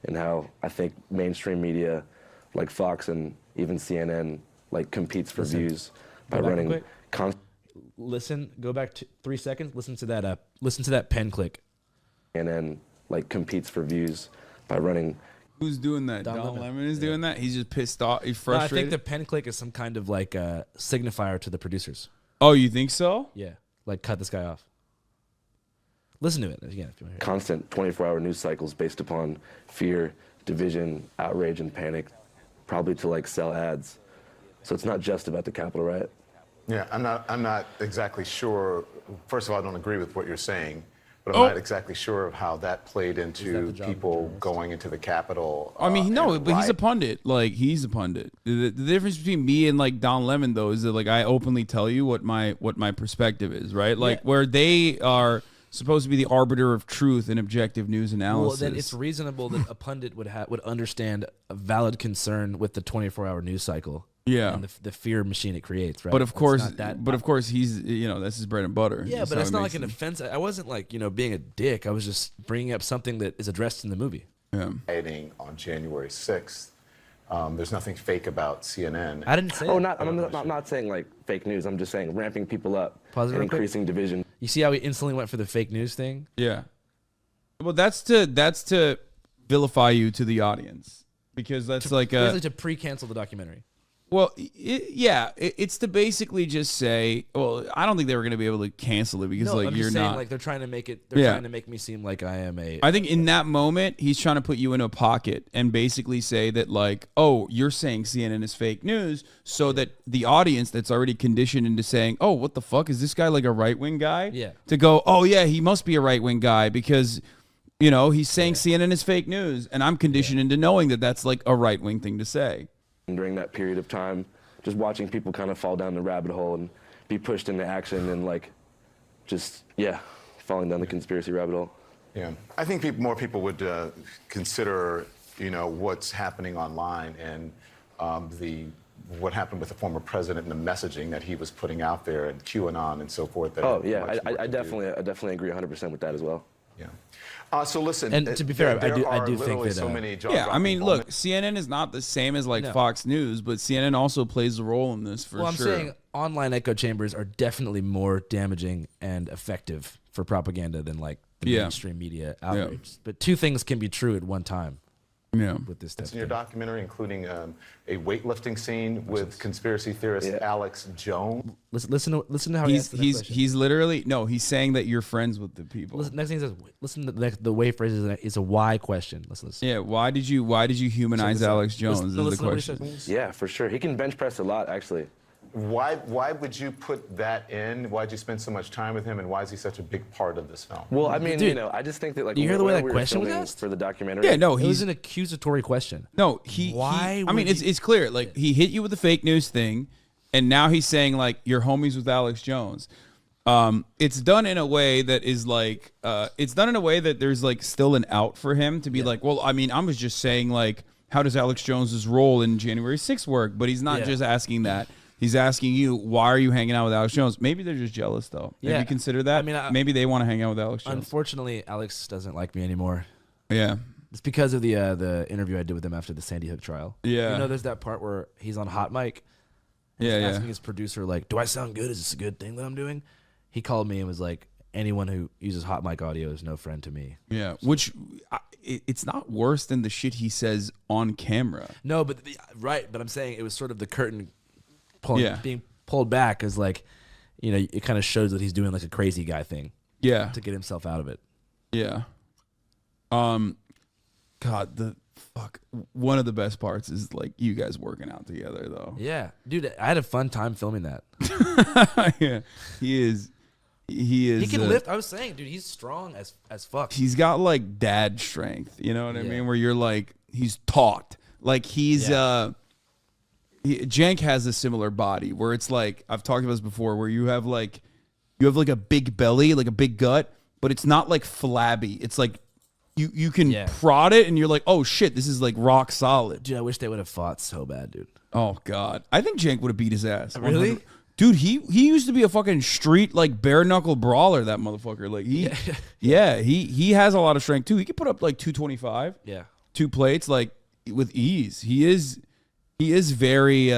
and how I think mainstream media like Fox and even CNN like competes for views by running go back to 3 seconds, listen to that pen click. CNN like competes for views by running. Who's doing that? Don Lemon is doing that? He's just pissed off. He's frustrated. No, I think the pen click is some kind of like signifier to the producers. Oh, you think so? Yeah. Like cut this guy off. Listen to it again if you want to hear it. Constant 24-hour news cycles based upon fear, division, outrage, and panic, probably to like sell ads. So it's not just about the Capitol riot. Yeah, I'm not exactly sure. First of all, I don't agree with what you're saying. But I'm not exactly sure of how that played into people going into the Capitol. I mean, no, but he's a pundit. Like, he's a pundit. The difference between me and like Don Lemon, though, is that like I openly tell you what my perspective is, right? Like where they are supposed to be the arbiter of truth and objective news analysis. Well, then it's reasonable that a pundit would understand a valid concern with the 24-hour news cycle. Yeah, and the fear machine it creates, right? But of course, he's that's his bread and butter. Yeah, but it's not like an offense. I wasn't like being a dick. I was just bringing up something that is addressed in the movie. Yeah. On January 6th, there's nothing fake about CNN. I didn't say. Oh, I'm not saying like fake news. I'm just saying ramping people up and increasing division. You see how he instantly went for the fake news thing? Yeah. Well, that's to vilify you to the audience because that's basically to pre-cancel the documentary. Well, it's to basically just say, well, I don't think they were going to be able to cancel it because I'm you're just saying, not. Like they're trying to make it. They're trying to make me seem like I am a. I think in that moment he's trying to put you in a pocket and basically say that like, oh, you're saying CNN is fake news, so that the audience that's already conditioned into saying, oh, what the fuck is this guy like a right wing guy? Yeah. To go, oh yeah, he must be a right wing guy because. He's saying CNN is fake news, and I'm conditioned into knowing that that's like a right wing thing to say. During that period of time, just watching people kind of fall down the rabbit hole and be pushed into action and like, just falling down the conspiracy rabbit hole. Yeah, I think more people would consider, what's happening online and what happened with the former president and the messaging that he was putting out there and QAnon and so forth. Oh yeah, I definitely agree 100% with that as well. Yeah. So listen, and to be fair, I do think that so many I mean, look, CNN is not the same as Fox News, but CNN also plays a role in this for sure. Well, I'm saying online echo chambers are definitely more damaging and effective for propaganda than the mainstream media outrage. Yeah. But two things can be true at one time. Yeah, with this stuff. It's in your documentary, including a weightlifting scene with conspiracy theorist Alex Jones. Listen to how he's literally he's saying that you're friends with the people. Next thing he says, listen to the way he phrases it. It's a why question. Listen. Yeah, why did you humanize Alex Jones? Is the question. Yeah, for sure. He can bench press a lot, actually. Why would you put that in? Why'd you spend so much time with him, and why is he such a big part of this film? Well, I mean, I just think that you hear the way that question was asked for the documentary. Yeah, no, it was an accusatory question. No, it's clear. Like he hit you with the fake news thing, and now he's saying you're homies with Alex Jones. It's done in a way that is there's still an out for him to be well, I mean, I was just saying how does Alex Jones's role in January 6th work? But he's not just asking that. He's asking you, why are you hanging out with Alex Jones? Maybe they're just jealous, though. Have you considered that? I mean, maybe they want to hang out with Alex Jones. Unfortunately, Alex doesn't like me anymore. Yeah. It's because of the interview I did with him after the Sandy Hook trial. Yeah. There's that part where he's on hot mic. And he's asking his producer, do I sound good? Is this a good thing that I'm doing? He called me and was like, anyone who uses hot mic audio is no friend to me. Yeah, which it's not worse than the shit he says on camera. No, but I'm saying it was sort of the curtain being pulled back as it kind of shows that he's doing a crazy guy thing. Yeah. To get himself out of it. Yeah. God, one of the best parts is you guys working out together though. Yeah. Dude, I had a fun time filming that. Yeah. He is. He can lift. I was saying, dude, he's strong as fuck. He's got dad strength. You know what I mean? Where you're he's taut. He's Jank has a similar body where it's I've talked about this before, where you have a big belly, a big gut, but it's not flabby. It's you can prod it and you're oh shit, this is rock solid. Dude, I wish they would have fought so bad, dude. Oh god, I think Jank would have beat his ass. Really? 100. Dude, he used to be a fucking street bare knuckle brawler. That motherfucker, he has a lot of strength too. He could put up 225. Yeah, 2 plates with ease. He is very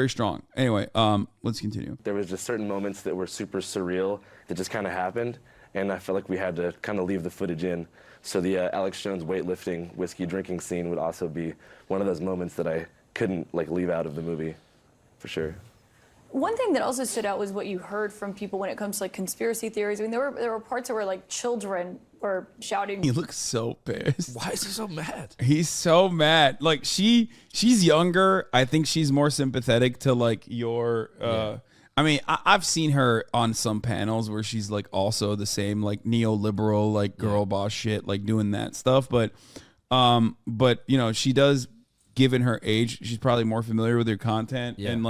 strong. Anyway, let's continue. There was just certain moments that were super surreal that just kind of happened, and I felt like we had to kind of leave the footage in. So the Alex Jones weightlifting, whiskey drinking scene would also be one of those moments that I couldn't leave out of the movie, for sure. One thing that also stood out was what you heard from people when it comes to conspiracy theories. I mean, there were parts where children were shouting. He looks so pissed. Why is he so mad? He's so mad. She's younger. I think she's more sympathetic to your. I mean, I've seen her on some panels where she's also the same neoliberal girl boss shit, doing that stuff. But she does, given her age, she's probably more familiar with her content and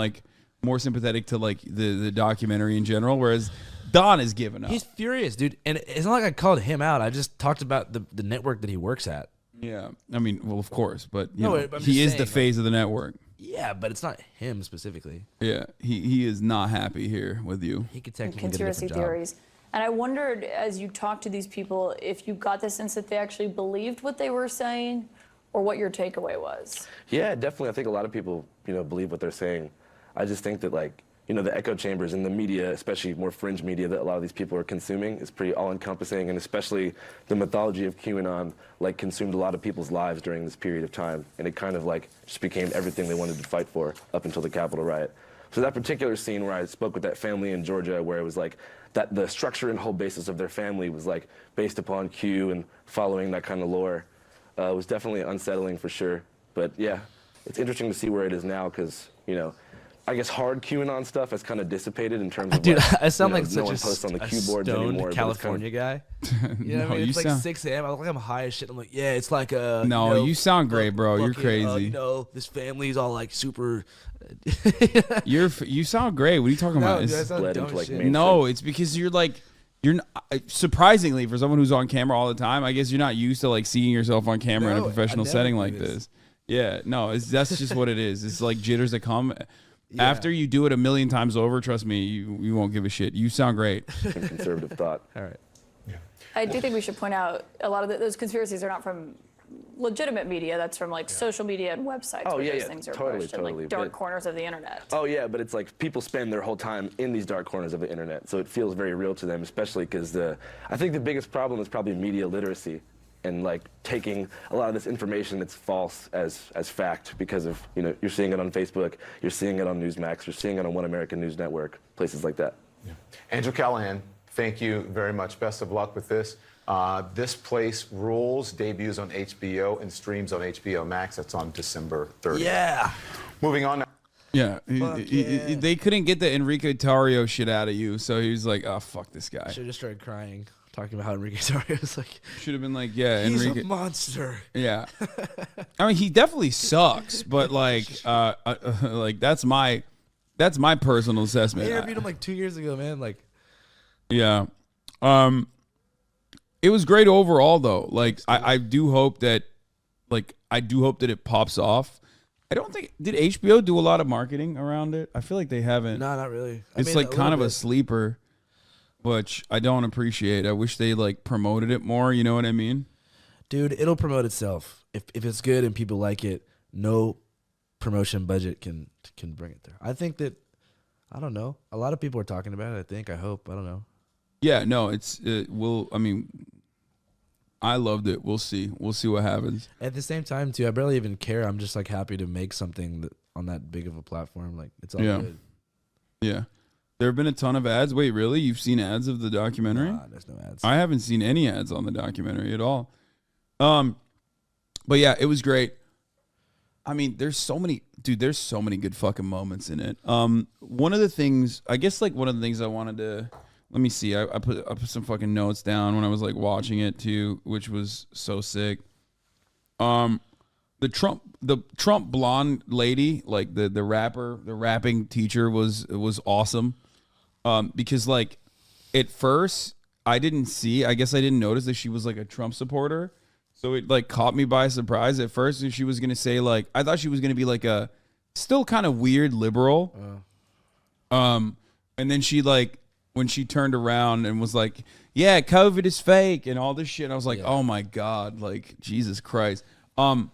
more sympathetic to the documentary in general, whereas Don is giving up. He's furious, dude, and it's not I called him out. I just talked about the network that he works at. Yeah, I mean, well, of course, but he is the face of the network. Yeah, but it's not him specifically. Yeah, he is not happy here with you. He could technically conspiracy get a different theories. Job. And I wondered, as you talked to these people, if you got the sense that they actually believed what they were saying, or what your takeaway was. Yeah, definitely. I think a lot of people, believe what they're saying. I just think that the echo chambers and the media, especially more fringe media that a lot of these people are consuming, is pretty all-encompassing, and especially the mythology of QAnon consumed a lot of people's lives during this period of time, and it kind of just became everything they wanted to fight for up until the Capitol riot. So that particular scene where I spoke with that family in Georgia, where it was that the structure and whole basis of their family was based upon Q and following that kind of lore, was definitely unsettling for sure. But yeah, it's interesting to see where it is now because I guess hard QAnon stuff has kind of dissipated in terms of dude, I sound like no such one posts on the Q boards stoned anymore. California guy. You know what I mean? It's 6 a.m. I look like I'm high as shit. I'm yeah, it's a no. You sound great, bro. You're crazy. This family's all super. You sound great. What are you talking about? Bled into no, it's because you're you're surprisingly for someone who's on camera all the time. I guess you're not used to like seeing yourself on camera in a professional setting like this. Yeah, no, that's just what it is. It's like jitters that come after you do it a million times over. Trust me, you won't give a shit. You sound great. Conservative thought. All right. Yeah. I do think we should point out a lot of those conspiracies are not from legitimate media. That's from like social media and websites where those things are pushed in like dark corners of the internet. Oh yeah, but it's like people spend their whole time in these dark corners of the internet, so it feels very real to them, especially because I think the biggest problem is probably media literacy and like taking a lot of this information that's false as fact because of, you know, you're seeing it on Facebook, you're seeing it on Newsmax, you're seeing it on One American News Network, places like that. Yeah. Andrew Callaghan, thank you very much. Best of luck with this. This Place Rules debuts on HBO and streams on HBO Max. That's on December 30th. Yeah. Moving on now. Yeah, they couldn't get the Enrique Tarrio shit out of you, so he was like, "Oh fuck this guy." Should have just started crying, talking about how Enrique Tarrio is like. Should have been like, "Yeah, he's Enrique, a monster." Yeah, I mean, he definitely sucks, but like, like that's my personal assessment. I interviewed him like 2 years ago, man. Like, yeah, it was great overall, though. Like, I do hope that it pops off. I don't think did HBO do a lot of marketing around it. I feel like they haven't. No, not really. It's like kind of a sleeper, which I don't appreciate. I wish they like promoted it more. You know what I mean? Dude, it'll promote itself. If it's good and people like it, no promotion budget can bring it there. I think that, I don't know. A lot of people are talking about it. I hope. I don't know. Yeah, no, I mean, I loved it. We'll see. We'll see what happens. At the same time, too, I barely even care. I'm just like happy to make something on that big of a platform. Like, it's all good. Yeah. There have been a ton of ads. Wait, really? You've seen ads of the documentary? Nah, there's no ads. I haven't seen any ads on the documentary at all. But yeah, it was great. I mean, there's so many good fucking moments in it. One of the things I wanted to, let me see. I put some fucking notes down when I was like watching it too, which was so sick. The Trump blonde lady, like the rapping teacher was awesome. Because like at first I didn't notice that she was like a Trump supporter. So it like caught me by surprise at first. And she was going to say like, I thought she was going to be like a still kind of weird liberal. And then she like, when she turned around and was like, yeah, COVID is fake and all this shit. And I was like, oh my God, like Jesus Christ. One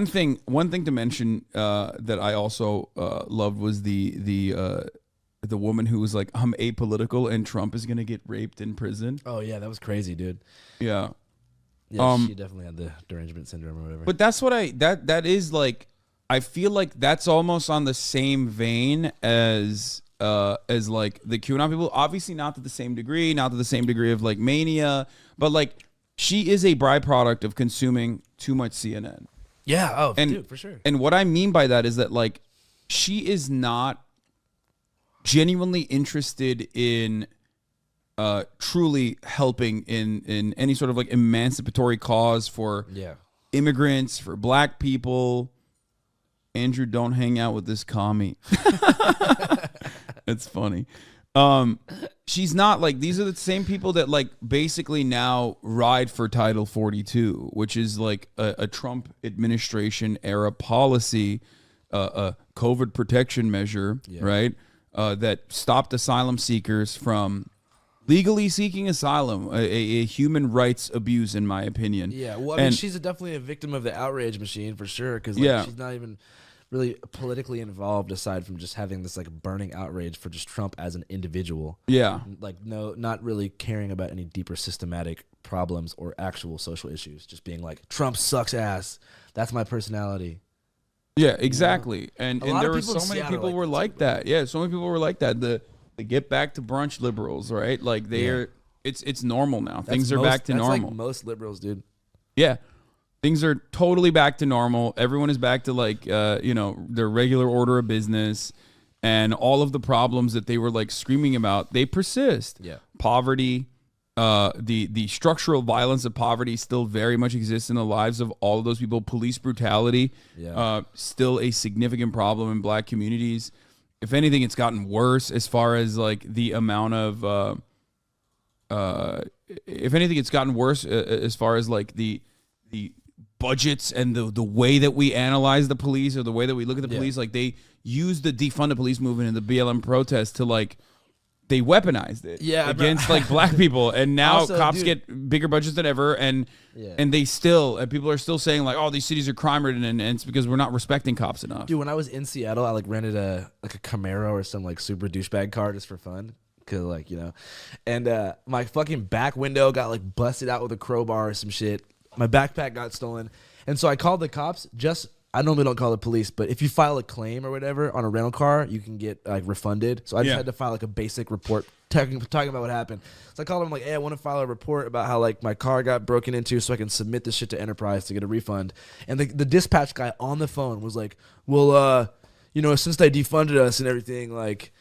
thing to mention that I also loved was the woman who was like, I'm apolitical and Trump is gonna get raped in prison. Oh yeah, that was crazy, dude. Yeah. Yeah, she definitely had the derangement syndrome or whatever. But that's what that is like. I feel like that's almost on the same vein as like the QAnon people. Obviously not to the same degree, of like mania, but like she is a byproduct of consuming too much CNN. Yeah, dude, for sure. And what I mean by that is that like she is not genuinely interested in truly helping in any sort of like emancipatory cause for immigrants, for black people. Andrew, don't hang out with this commie. It's funny. She's not like, these are the same people that like basically now ride for Title 42, which is like a Trump administration era policy, a COVID protection measure, right? That stopped asylum seekers from legally seeking asylum, a human rights abuse, in my opinion. Yeah, well, I mean, she's definitely a victim of the outrage machine for sure, because like, she's not even really politically involved aside from just having this like burning outrage for just Trump as an individual. Yeah. Like not really caring about any deeper systematic problems or actual social issues. Just being like, Trump sucks ass. That's my personality. Yeah, exactly. And there were so many people were like that. Yeah, so many people were like that. The get back to brunch liberals, right? Like they're it's normal now. Things are back to normal. Like most liberals, dude. Yeah. Things are totally back to normal. Everyone is back to like, their regular order of business, and all of the problems that they were like screaming about, they persist. Yeah. Poverty, the structural violence of poverty still very much exists in the lives of all of those people. Police brutality, still a significant problem in black communities. If anything, it's gotten worse as far as like the amount of if anything, it's gotten worse as far as like the budgets and the way that we analyze the police or the way that we look at the police. Like they use the defund the police movement and the BLM protest to like they weaponized it against like black people, and now also, cops get bigger budgets than ever, and they still people are still saying like, oh, these cities are crime ridden, and it's because we're not respecting cops enough. Dude, when I was in Seattle, I like rented a Camaro or some like super douchebag car just for fun. Cause like, you know, and my fucking back window got like busted out with a crowbar or some shit. My backpack got stolen, and so I called the cops. I normally don't call the police, but if you file a claim or whatever on a rental car, you can get like refunded. So I just had to file like a basic report talking about what happened. So I called them like, hey, I want to file a report about how like my car got broken into, so I can submit this shit to Enterprise to get a refund. And the dispatch guy on the phone was like, well, you know, since they defunded us and everything, like.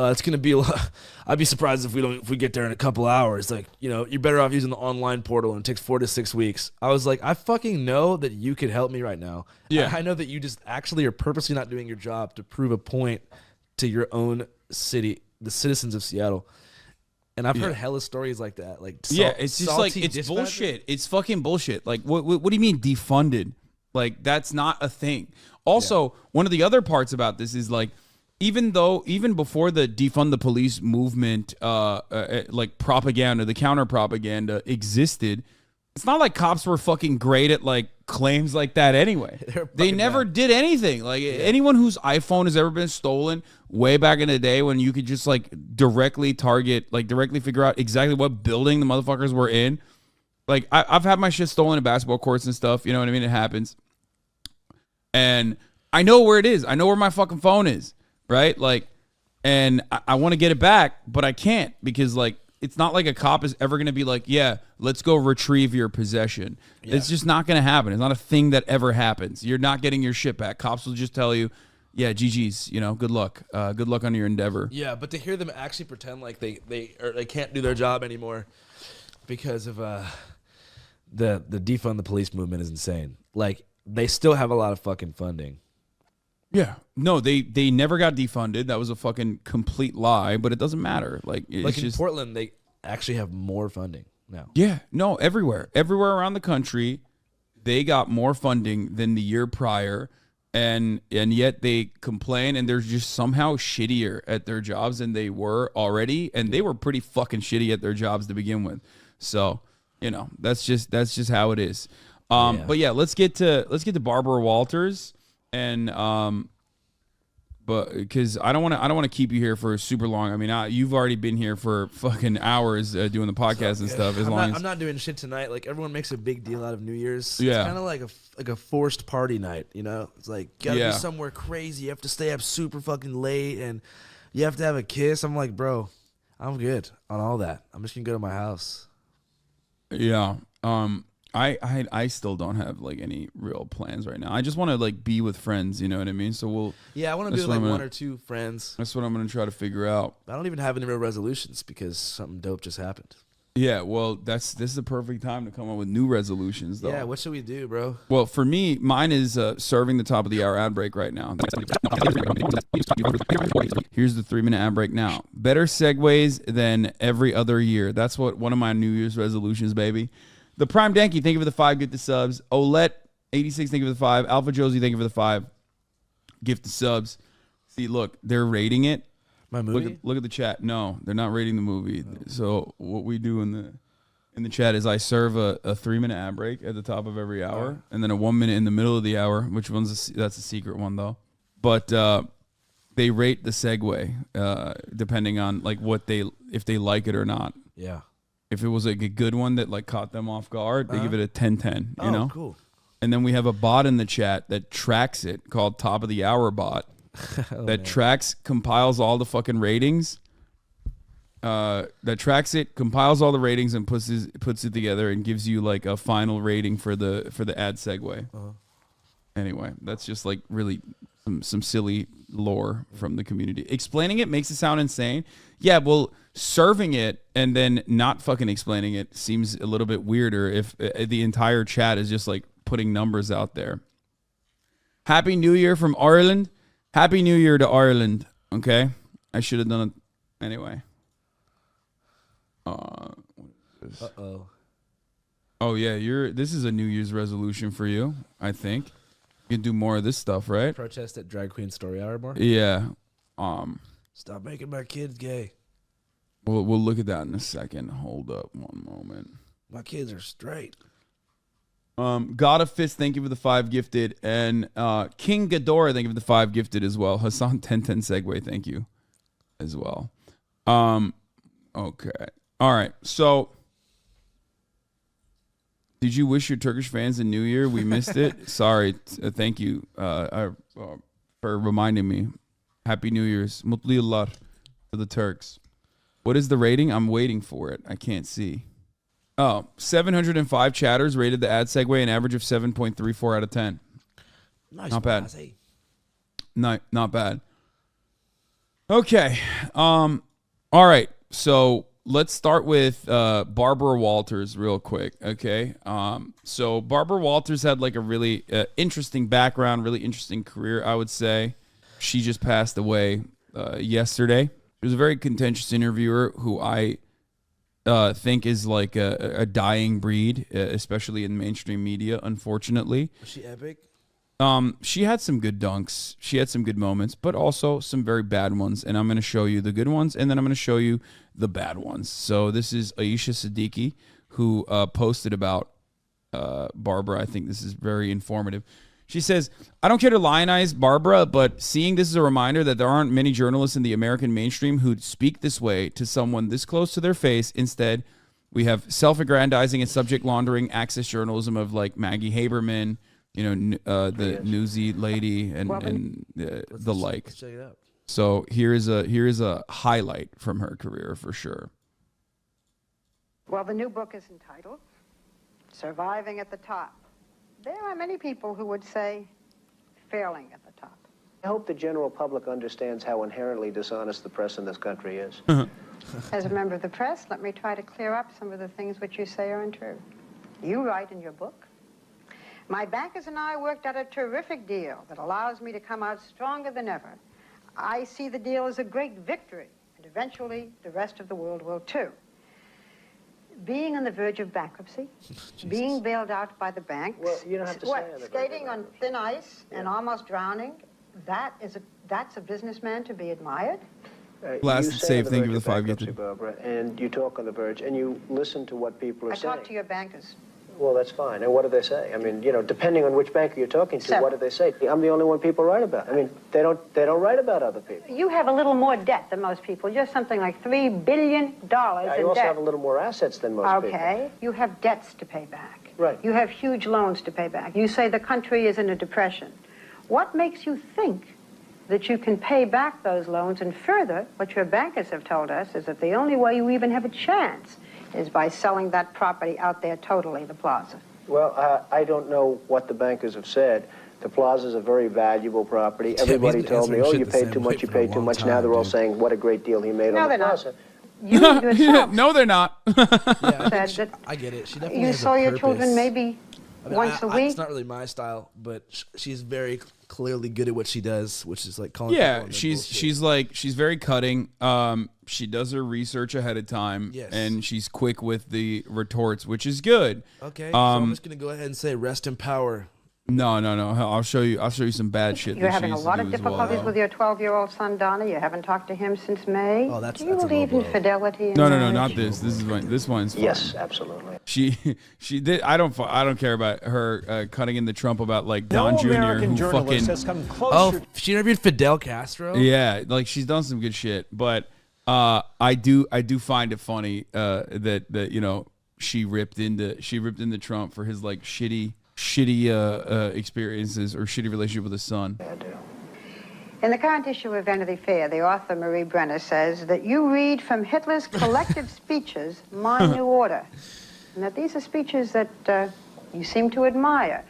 It's gonna be a lot. I'd be surprised if we get there in a couple hours. Like, you know, you're better off using the online portal, and it takes 4 to 6 weeks. I was like, I fucking know that you could help me right now. Yeah, I know that you just actually are purposely not doing your job to prove a point to your own city, the citizens of Seattle. And I've heard hella stories like that. Like, it's just like it's bullshit. It's fucking bullshit. Like, what do you mean defunded? Like, that's not a thing. Also, one of the other parts about this is like. Even before the defund the police movement, like propaganda, the counter propaganda existed, it's not like cops were fucking great at like claims like that anyway. They never did anything. Like anyone whose iPhone has ever been stolen way back in the day when you could just like directly figure out exactly what building the motherfuckers were in. Like I've had my shit stolen in basketball courts and stuff. You know what I mean? It happens. And I know where it is. I know where my fucking phone is. Right? Like, and I want to get it back, but I can't because, like, it's not like a cop is ever going to be like, yeah, let's go retrieve your possession. Yeah. It's just not going to happen. It's not a thing that ever happens. You're not getting your shit back. Cops will just tell you, yeah, GG's, you know, good luck. Good luck on your endeavor. Yeah, but to hear them actually pretend like they can't do their job anymore because of the defund the police movement is insane. Like, they still have a lot of fucking funding. Yeah. No, they never got defunded. That was a fucking complete lie, but it doesn't matter. Like in Portland, they actually have more funding now. Yeah. No, everywhere. Everywhere around the country, they got more funding than the year prior, and yet they complain and they're just somehow shittier at their jobs than they were already, and they were pretty fucking shitty at their jobs to begin with. So, you know, that's just how it is. But yeah, let's get to Barbara Walters. And but because I don't want to keep you here for super long. I mean, you've already been here for fucking hours doing the podcast and stuff. I'm not doing shit tonight. Like everyone makes a big deal out of New Year's. Yeah, it's kind of like a forced party night. You know, it's like you gotta be somewhere crazy. You have to stay up super fucking late, and you have to have a kiss. I'm like, bro, I'm good on all that. I'm just gonna go to my house. Yeah. I still don't have like any real plans right now. I just want to like be with friends, you know what I mean? So I want to be with like one or two friends. That's what I'm gonna try to figure out. I don't even have any real resolutions because something dope just happened. Yeah, well, this is the perfect time to come up with new resolutions, though. Yeah, what should we do, bro? Well, for me, mine is serving the top of the hour ad break right now. Here's the 3-minute ad break now. Better segues than every other year. That's what one of my New Year's resolutions, baby. The Prime Danky, thank you for the 5, get the subs. Olette86, thank you for the 5. Alpha Josie, thank you for the 5. Gift the subs. See, look, they're rating it. My movie? Look at the chat. No, they're not rating the movie. Oh. So what we do in the chat is I serve a 3-minute ad break at the top of every hour, and then a 1 minute in the middle of the hour, which that's a secret one though. But they rate the segue depending on like if they like it or not. Yeah. If it was like a good one that like caught them off guard, they give it a 10-10, you know? Cool. And then we have a bot in the chat that tracks it called Top of the Hour Bot that compiles all the fucking ratings. Compiles all the ratings and puts it together and gives you like a final rating for the ad segue. Anyway, that's just like really some silly lore from the community. Explaining it makes it sound insane. Yeah, well, serving it and then not fucking explaining it seems a little bit weirder if the entire chat is just like putting numbers out there. Happy New Year from Ireland. Happy New Year to Ireland. Okay? I should have done it anyway. Uh-oh. Oh yeah, this is a New Year's resolution for you, I think. You can do more of this stuff, right? Protest at Drag Queen Story Hour more? Yeah. Stop making my kids gay. We'll look at that in a second. Hold up one moment. My kids are straight. God of Fist, thank you for the 5 gifted. And King Ghidorah, thank you for the 5 gifted as well. Hasan 1010 Segway, thank you as well. Okay. All right. So, did you wish your Turkish fans a New Year? We missed it. Sorry. Thank you for reminding me. Happy New Year's. Mutlu yıllar for the Turks. What is the rating? I'm waiting for it. I can't see. Oh, 705 chatters rated the ad segue an average of 7.34 out of 10. Nice. Not bad. Hey. Not bad. Okay. All right. So let's start with Barbara Walters real quick. Okay. So Barbara Walters had like a really interesting background, really interesting career, I would say. She just passed away yesterday. She was a very contentious interviewer who I think is like a dying breed, especially in mainstream media, unfortunately. Was she epic? She had some good dunks. She had some good moments, but also some very bad ones. And I'm going to show you the good ones, and then I'm going to show you the bad ones. So this is Aisha Siddiqui, who posted about Barbara. I think this is very informative. She says, I don't care to lionize Barbara, but seeing this is a reminder that there aren't many journalists in the American mainstream who'd speak this way to someone this close to their face. Instead, we have self-aggrandizing and subject laundering access journalism of like Maggie Haberman, the Newsy lady and the like. Let's check it out. So here is a highlight from her career for sure. Well, the new book is entitled Surviving at the Top. There are many people who would say failing at the top. I hope the general public understands how inherently dishonest the press in this country is. As a member of the press, let me try to clear up some of the things which you say are untrue. You write in your book, my bankers and I worked out a terrific deal that allows me to come out stronger than ever. I see the deal as a great victory, and eventually the rest of the world will too. Being on the verge of bankruptcy, being bailed out by the banks, well, you don't have to say on the skating on thin ice and almost drowning, that's a businessman to be admired. Last save, thank you for the 5 gifted. Barbara, and you talk on the verge, and you listen to what people are saying. I talk to your bankers. Well, that's fine. And what do they say? I mean, depending on which banker you're talking to, Several. What do they say? I'm the only one people write about. I mean, they don't write about other people. You have a little more debt than most people, just something like $3 billion in debt. I also have a little more assets than most people. Okay. You have debts to pay back. Right. You have huge loans to pay back. You say the country is in a depression. What makes you think that you can pay back those loans? And further, what your bankers have told us is that the only way you even have a chance is by selling that property out there totally, the plaza. Well, I don't know what the bankers have said. The plaza is a very valuable property. Everybody told me, oh, you paid too much, you paid too much. Now they're all saying, what a great deal he made on the plaza. You yourself no, they're not. said that I get it. She definitely you has saw a your purpose. children maybe once a week. It's not really my style, but she's very clearly good at what she does, which is like calling. Yeah, she's very cutting. She does her research ahead of time, Yes. and she's quick with the retorts, which is good. Okay, so I'm just gonna go ahead and say rest in power. No. I'll show you some bad shit. You're that having she a used lot to of do as well, difficulties though. with your 12-year-old son, Donna. You haven't talked to him since May. Oh, that's Do you a low believe in blow. fidelity? No, not this. This one's fine. Yes, absolutely. She did. I don't care about her cutting in the Trump about like Don Jr. who fucking. has come closer. Oh, she interviewed Fidel Castro. Yeah, like she's done some good shit, but I do find it funny that she ripped into Trump for his like shitty experiences or shitty relationship with his son. I do. In the current issue of Vanity Fair, the author Marie Brenner says that you read from Hitler's collective speeches, My New Order, and that these are speeches that you seem to admire.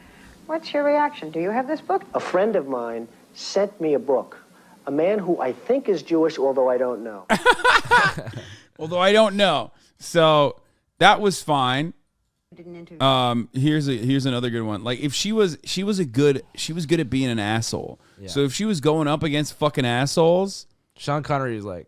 What's your reaction? Do you have this book? A friend of mine sent me a book. A man who I think is Jewish, although I don't know. Although I don't know. So that was fine. Here's another good one. Like if she was good at being an asshole. Yeah. So if she was going up against fucking assholes, Sean Connery is like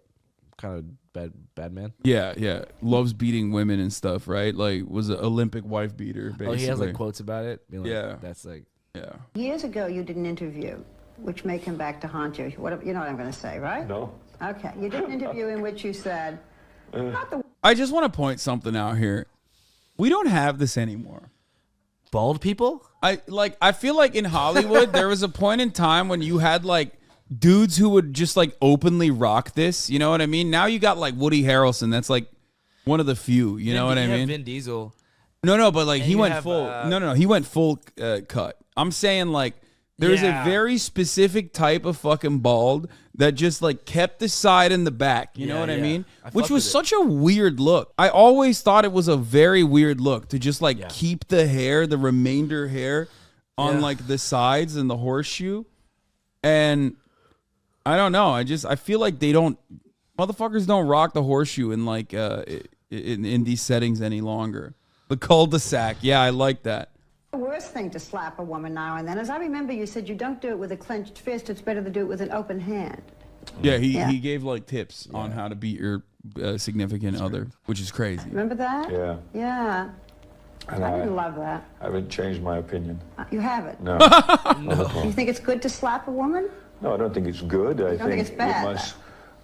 kind of bad man. Yeah. Loves beating women and stuff, right? Like was an Olympic wife beater, basically. Oh, he has like quotes about it. Being like, Yeah. That's like. Yeah. Years ago, you did an interview, which may come back to haunt you. You know what I'm going to say, right? No. Okay. You did an interview in which you said, not the I just want to point something out here. We don't have this anymore. Bald people? I feel like in Hollywood there was a point in time when you had like dudes who would just like openly rock this, you know what I mean? Now you got like Woody Harrelson, that's like one of the few, you know what I mean? Vin Diesel. No, but like And he you went have, full. No, he went full cut. I'm saying like there's a very specific type of fucking bald that just like kept the side and the back. You know what I mean? Which was such a weird look. I always thought it was a very weird look to just like keep the hair, the remainder hair on like the sides and the horseshoe. And I don't know. I feel like motherfuckers don't rock the horseshoe in like in these settings any longer. The cul-de-sac. Yeah, I like that. The worst thing to slap a woman now and then. As I remember, you said you don't do it with a clenched fist. It's better to do it with an open hand. Yeah, he gave like tips on how to beat your significant other, which is crazy. Remember that? Yeah. Yeah. And I didn't love that. I haven't changed my opinion. You haven't? No. Not at all. You think it's good to slap a woman? No, I don't think it's good. I think it's bad?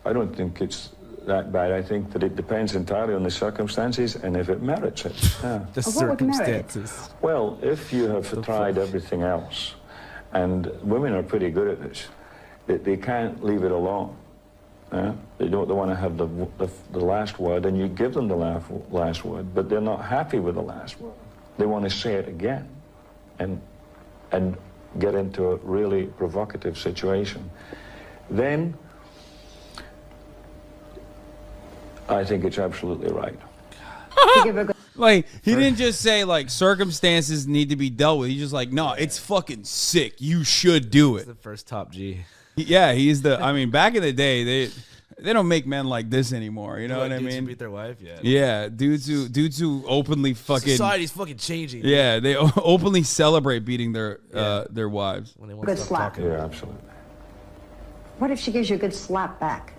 I don't think it's that bad. I think that it depends entirely on the circumstances and if it merits it. Yeah. The circumstances. Well, if you have tried everything else, and women are pretty good at this, they can't leave it alone. They want to have the last word, and you give them the last word, but they're not happy with the last word. They want to say it again, and get into a really provocative situation. Then I think it's absolutely right. Like he didn't just say like circumstances need to be dealt with. He's just like, no, it's fucking sick. You should do it. The first top G. Yeah, he's the. I mean, back in the day, they don't make men like this anymore. You know what I Dudes who mean? beat their wife. Yeah. Yeah, dudes who openly fucking. Society's fucking changing. Yeah, they openly celebrate beating their wives. When they want Good to stop slap. talking. Yeah, absolutely. What if she gives you a good slap back?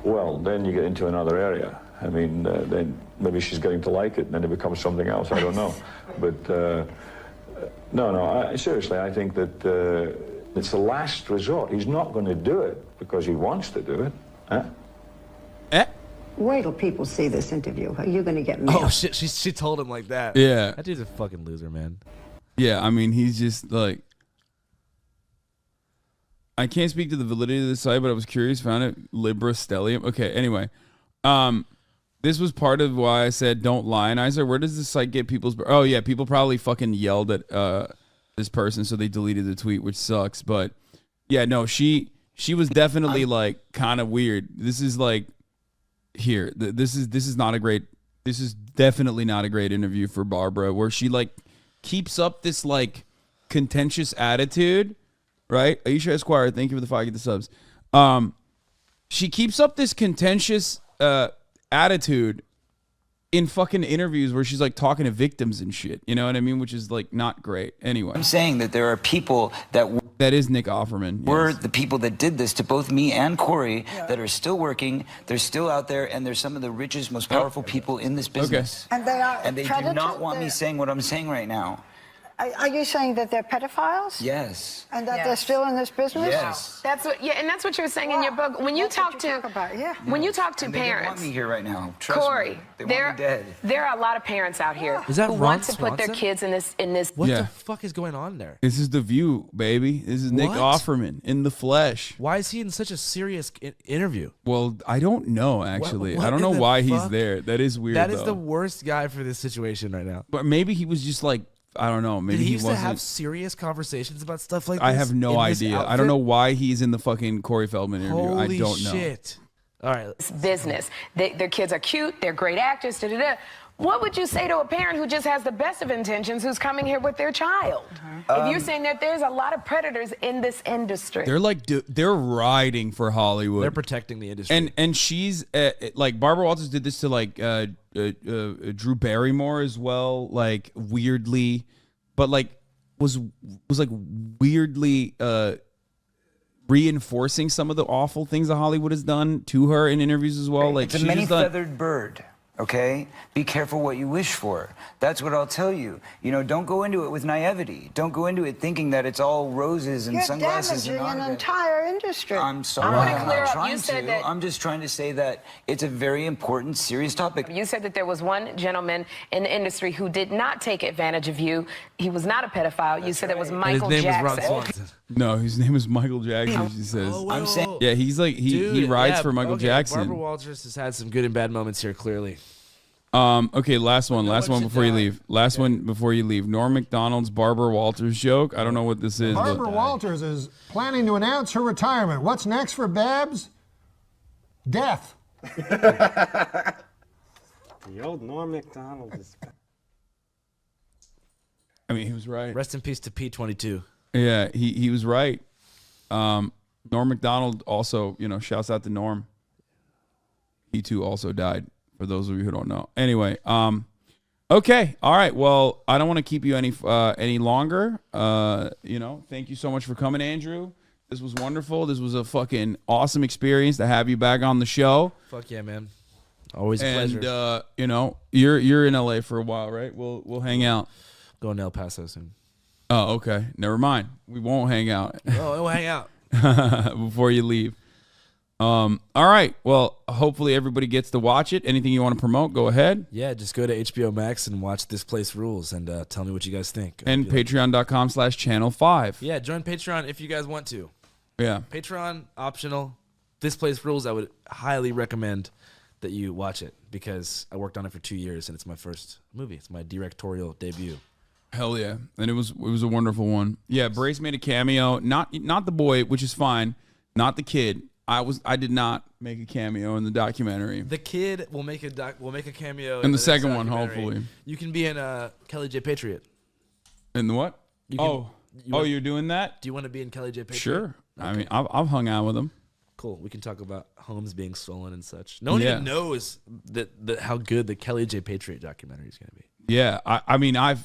Well, then you get into another area. I mean, then maybe she's getting to like it, and then it becomes something else. I don't know. But seriously, I think that it's the last resort. He's not going to do it because he wants to do it. Wait till people see this interview. You're going to get mail. Oh shit! She told him like that. Yeah. That dude's a fucking loser, man. Yeah, I mean, he's just like. I can't speak to the validity of the site, but I was curious. Found it Libra Stellium. Okay, anyway, this was part of why I said don't lionize her. Where does the site get people's? Oh yeah, people probably fucking yelled at this person, so they deleted the tweet, which sucks. But yeah, no, she was definitely like kind of weird. This is like here. This is not a great. This is definitely not a great interview for Barbara, where she like keeps up this like contentious attitude. Right? Aisha Esquire, thank you for the 5 get the subs. She keeps up this contentious attitude in fucking interviews where she's like talking to victims and shit. You know what I mean? Which is like not great. Anyway. I'm saying that there are people that is Nick Offerman. Were the people that did this to both me and Corey that are still working. They're still out there, and they're some of the richest, most powerful people in this business. And they are. And they do not want me saying what I'm saying right now. Are you saying that they're pedophiles? Yes. And that they're still in this business? Yes. That's what. Yeah, and that's what you were saying in your book. When you talk to when you talk to And they don't want parents, me here right now. Trust Corey, me. They want me dead. there are a lot of parents out here Is that who Ron want to put their Swanson? kids in this. What Yeah. the fuck is going on there? This is The View, baby. This is Nick What? Offerman in the flesh. Why is he in such a serious interview? Well, I don't know, actually. What I don't know in the why he's fuck? there. That is weird, That is though. the worst guy for this situation right now. But maybe he was just like, I don't know. Maybe Did he he used to wasn't. have serious conversations about stuff like this? I have no in this idea. I outfit? don't know why he's in the fucking Corey Feldman interview. Holy I don't know. shit. All right. It's business. Their kids are cute. They're great actors. Da, da, da. What would you say to a parent who just has the best of intentions, who's coming here with their child? If you're saying that there's a lot of predators in this industry. They're like they're riding for Hollywood. They're protecting the industry. And she's like Barbara Walters did this to like Drew Barrymore as well, like weirdly, but like was like weirdly reinforcing some of the awful things that Hollywood has done to her in interviews as well. Like It's a she's just done, many-feathered bird, okay? Be careful what you wish for. That's what I'll tell you. You know, don't go into it with naivety. Don't go into it thinking that it's all roses and You're sunglasses and damaging an entire industry. I'm sorry. I wanna I'm clear not up. trying You said to. that- I'm just trying to say that it's a very important, serious topic. You said that there was one gentleman in the industry who did not take advantage of you. He was not a pedophile. You said it was Michael Jackson. no, his name is Michael Jackson. She says. I'm saying, Yeah, he's like he rides for Michael Jackson. Barbara Walters has had some good and bad moments here, clearly. Okay, last one before you leave. Last one before you leave. Norm Macdonald's Barbara Walters joke. I don't know what this is. Barbara Walters is planning to announce her retirement. What's next for Babs? Death. The old Norm Macdonald is. I mean, he was right. Rest in peace to P22. Yeah, he was right. Norm Macdonald also, shouts out to Norm. He too also died. For those of you who don't know. Anyway, okay, all right. Well, I don't want to keep you any longer. Thank you so much for coming, Andrew. This was wonderful. This was a fucking awesome experience to have you back on the show. Fuck yeah, man. Always a pleasure. And you're in LA for a while, right? We'll hang out. Going to El Paso soon. Oh, okay. Never mind. We won't hang out. Oh, we'll hang out before you leave. All right. Well, hopefully everybody gets to watch it. Anything you want to promote, go ahead. Yeah, just go to HBO Max and watch This Place Rules and tell me what you guys think. And patreon.com/channel5. Yeah, join Patreon if you guys want to. Yeah. Patreon, optional. This Place Rules, I would highly recommend that you watch it because I worked on it for 2 years and it's my first movie. It's my directorial debut. Hell yeah. And it was a wonderful one. Yeah, Brace made a cameo. Not the boy, which is fine. Not the kid. I did not make a cameo in the documentary. The kid will make a cameo in the next second one, documentary. hopefully. You can be in Kelly J. Patriot. In the what? You're doing that? Do you want to be in Kelly J. Patriot? Sure. Okay. I mean, I've hung out with him. Cool. We can talk about homes being stolen and such. No one even knows that how good the Kelly J. Patriot documentary is going to be. Yeah, I mean, as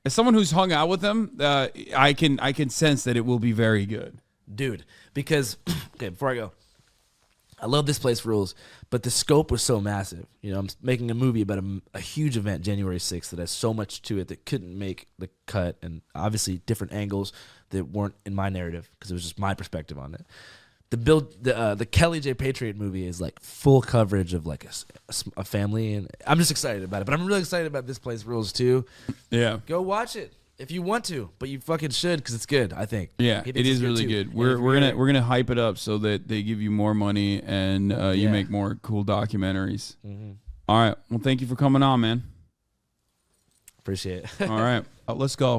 someone who's hung out with him, I can sense that it will be very good, dude. Because okay, before I go, I love This Place Rules, but the scope was so massive. I'm making a movie about a huge event, January 6th, that has so much to it that couldn't make the cut, and obviously different angles that weren't in my narrative because it was just my perspective on it. The Kelly J. Patriot movie is like full coverage of like a family, and I'm just excited about it. But I'm really excited about This Place Rules too. Yeah, go watch it if you want to, but you fucking should because it's good. I think. Yeah, it is really good. We're gonna hype it up so that they give you more money and you make more cool documentaries. Mm-hmm. All right. Well, thank you for coming on, man. Appreciate it. All right, let's go.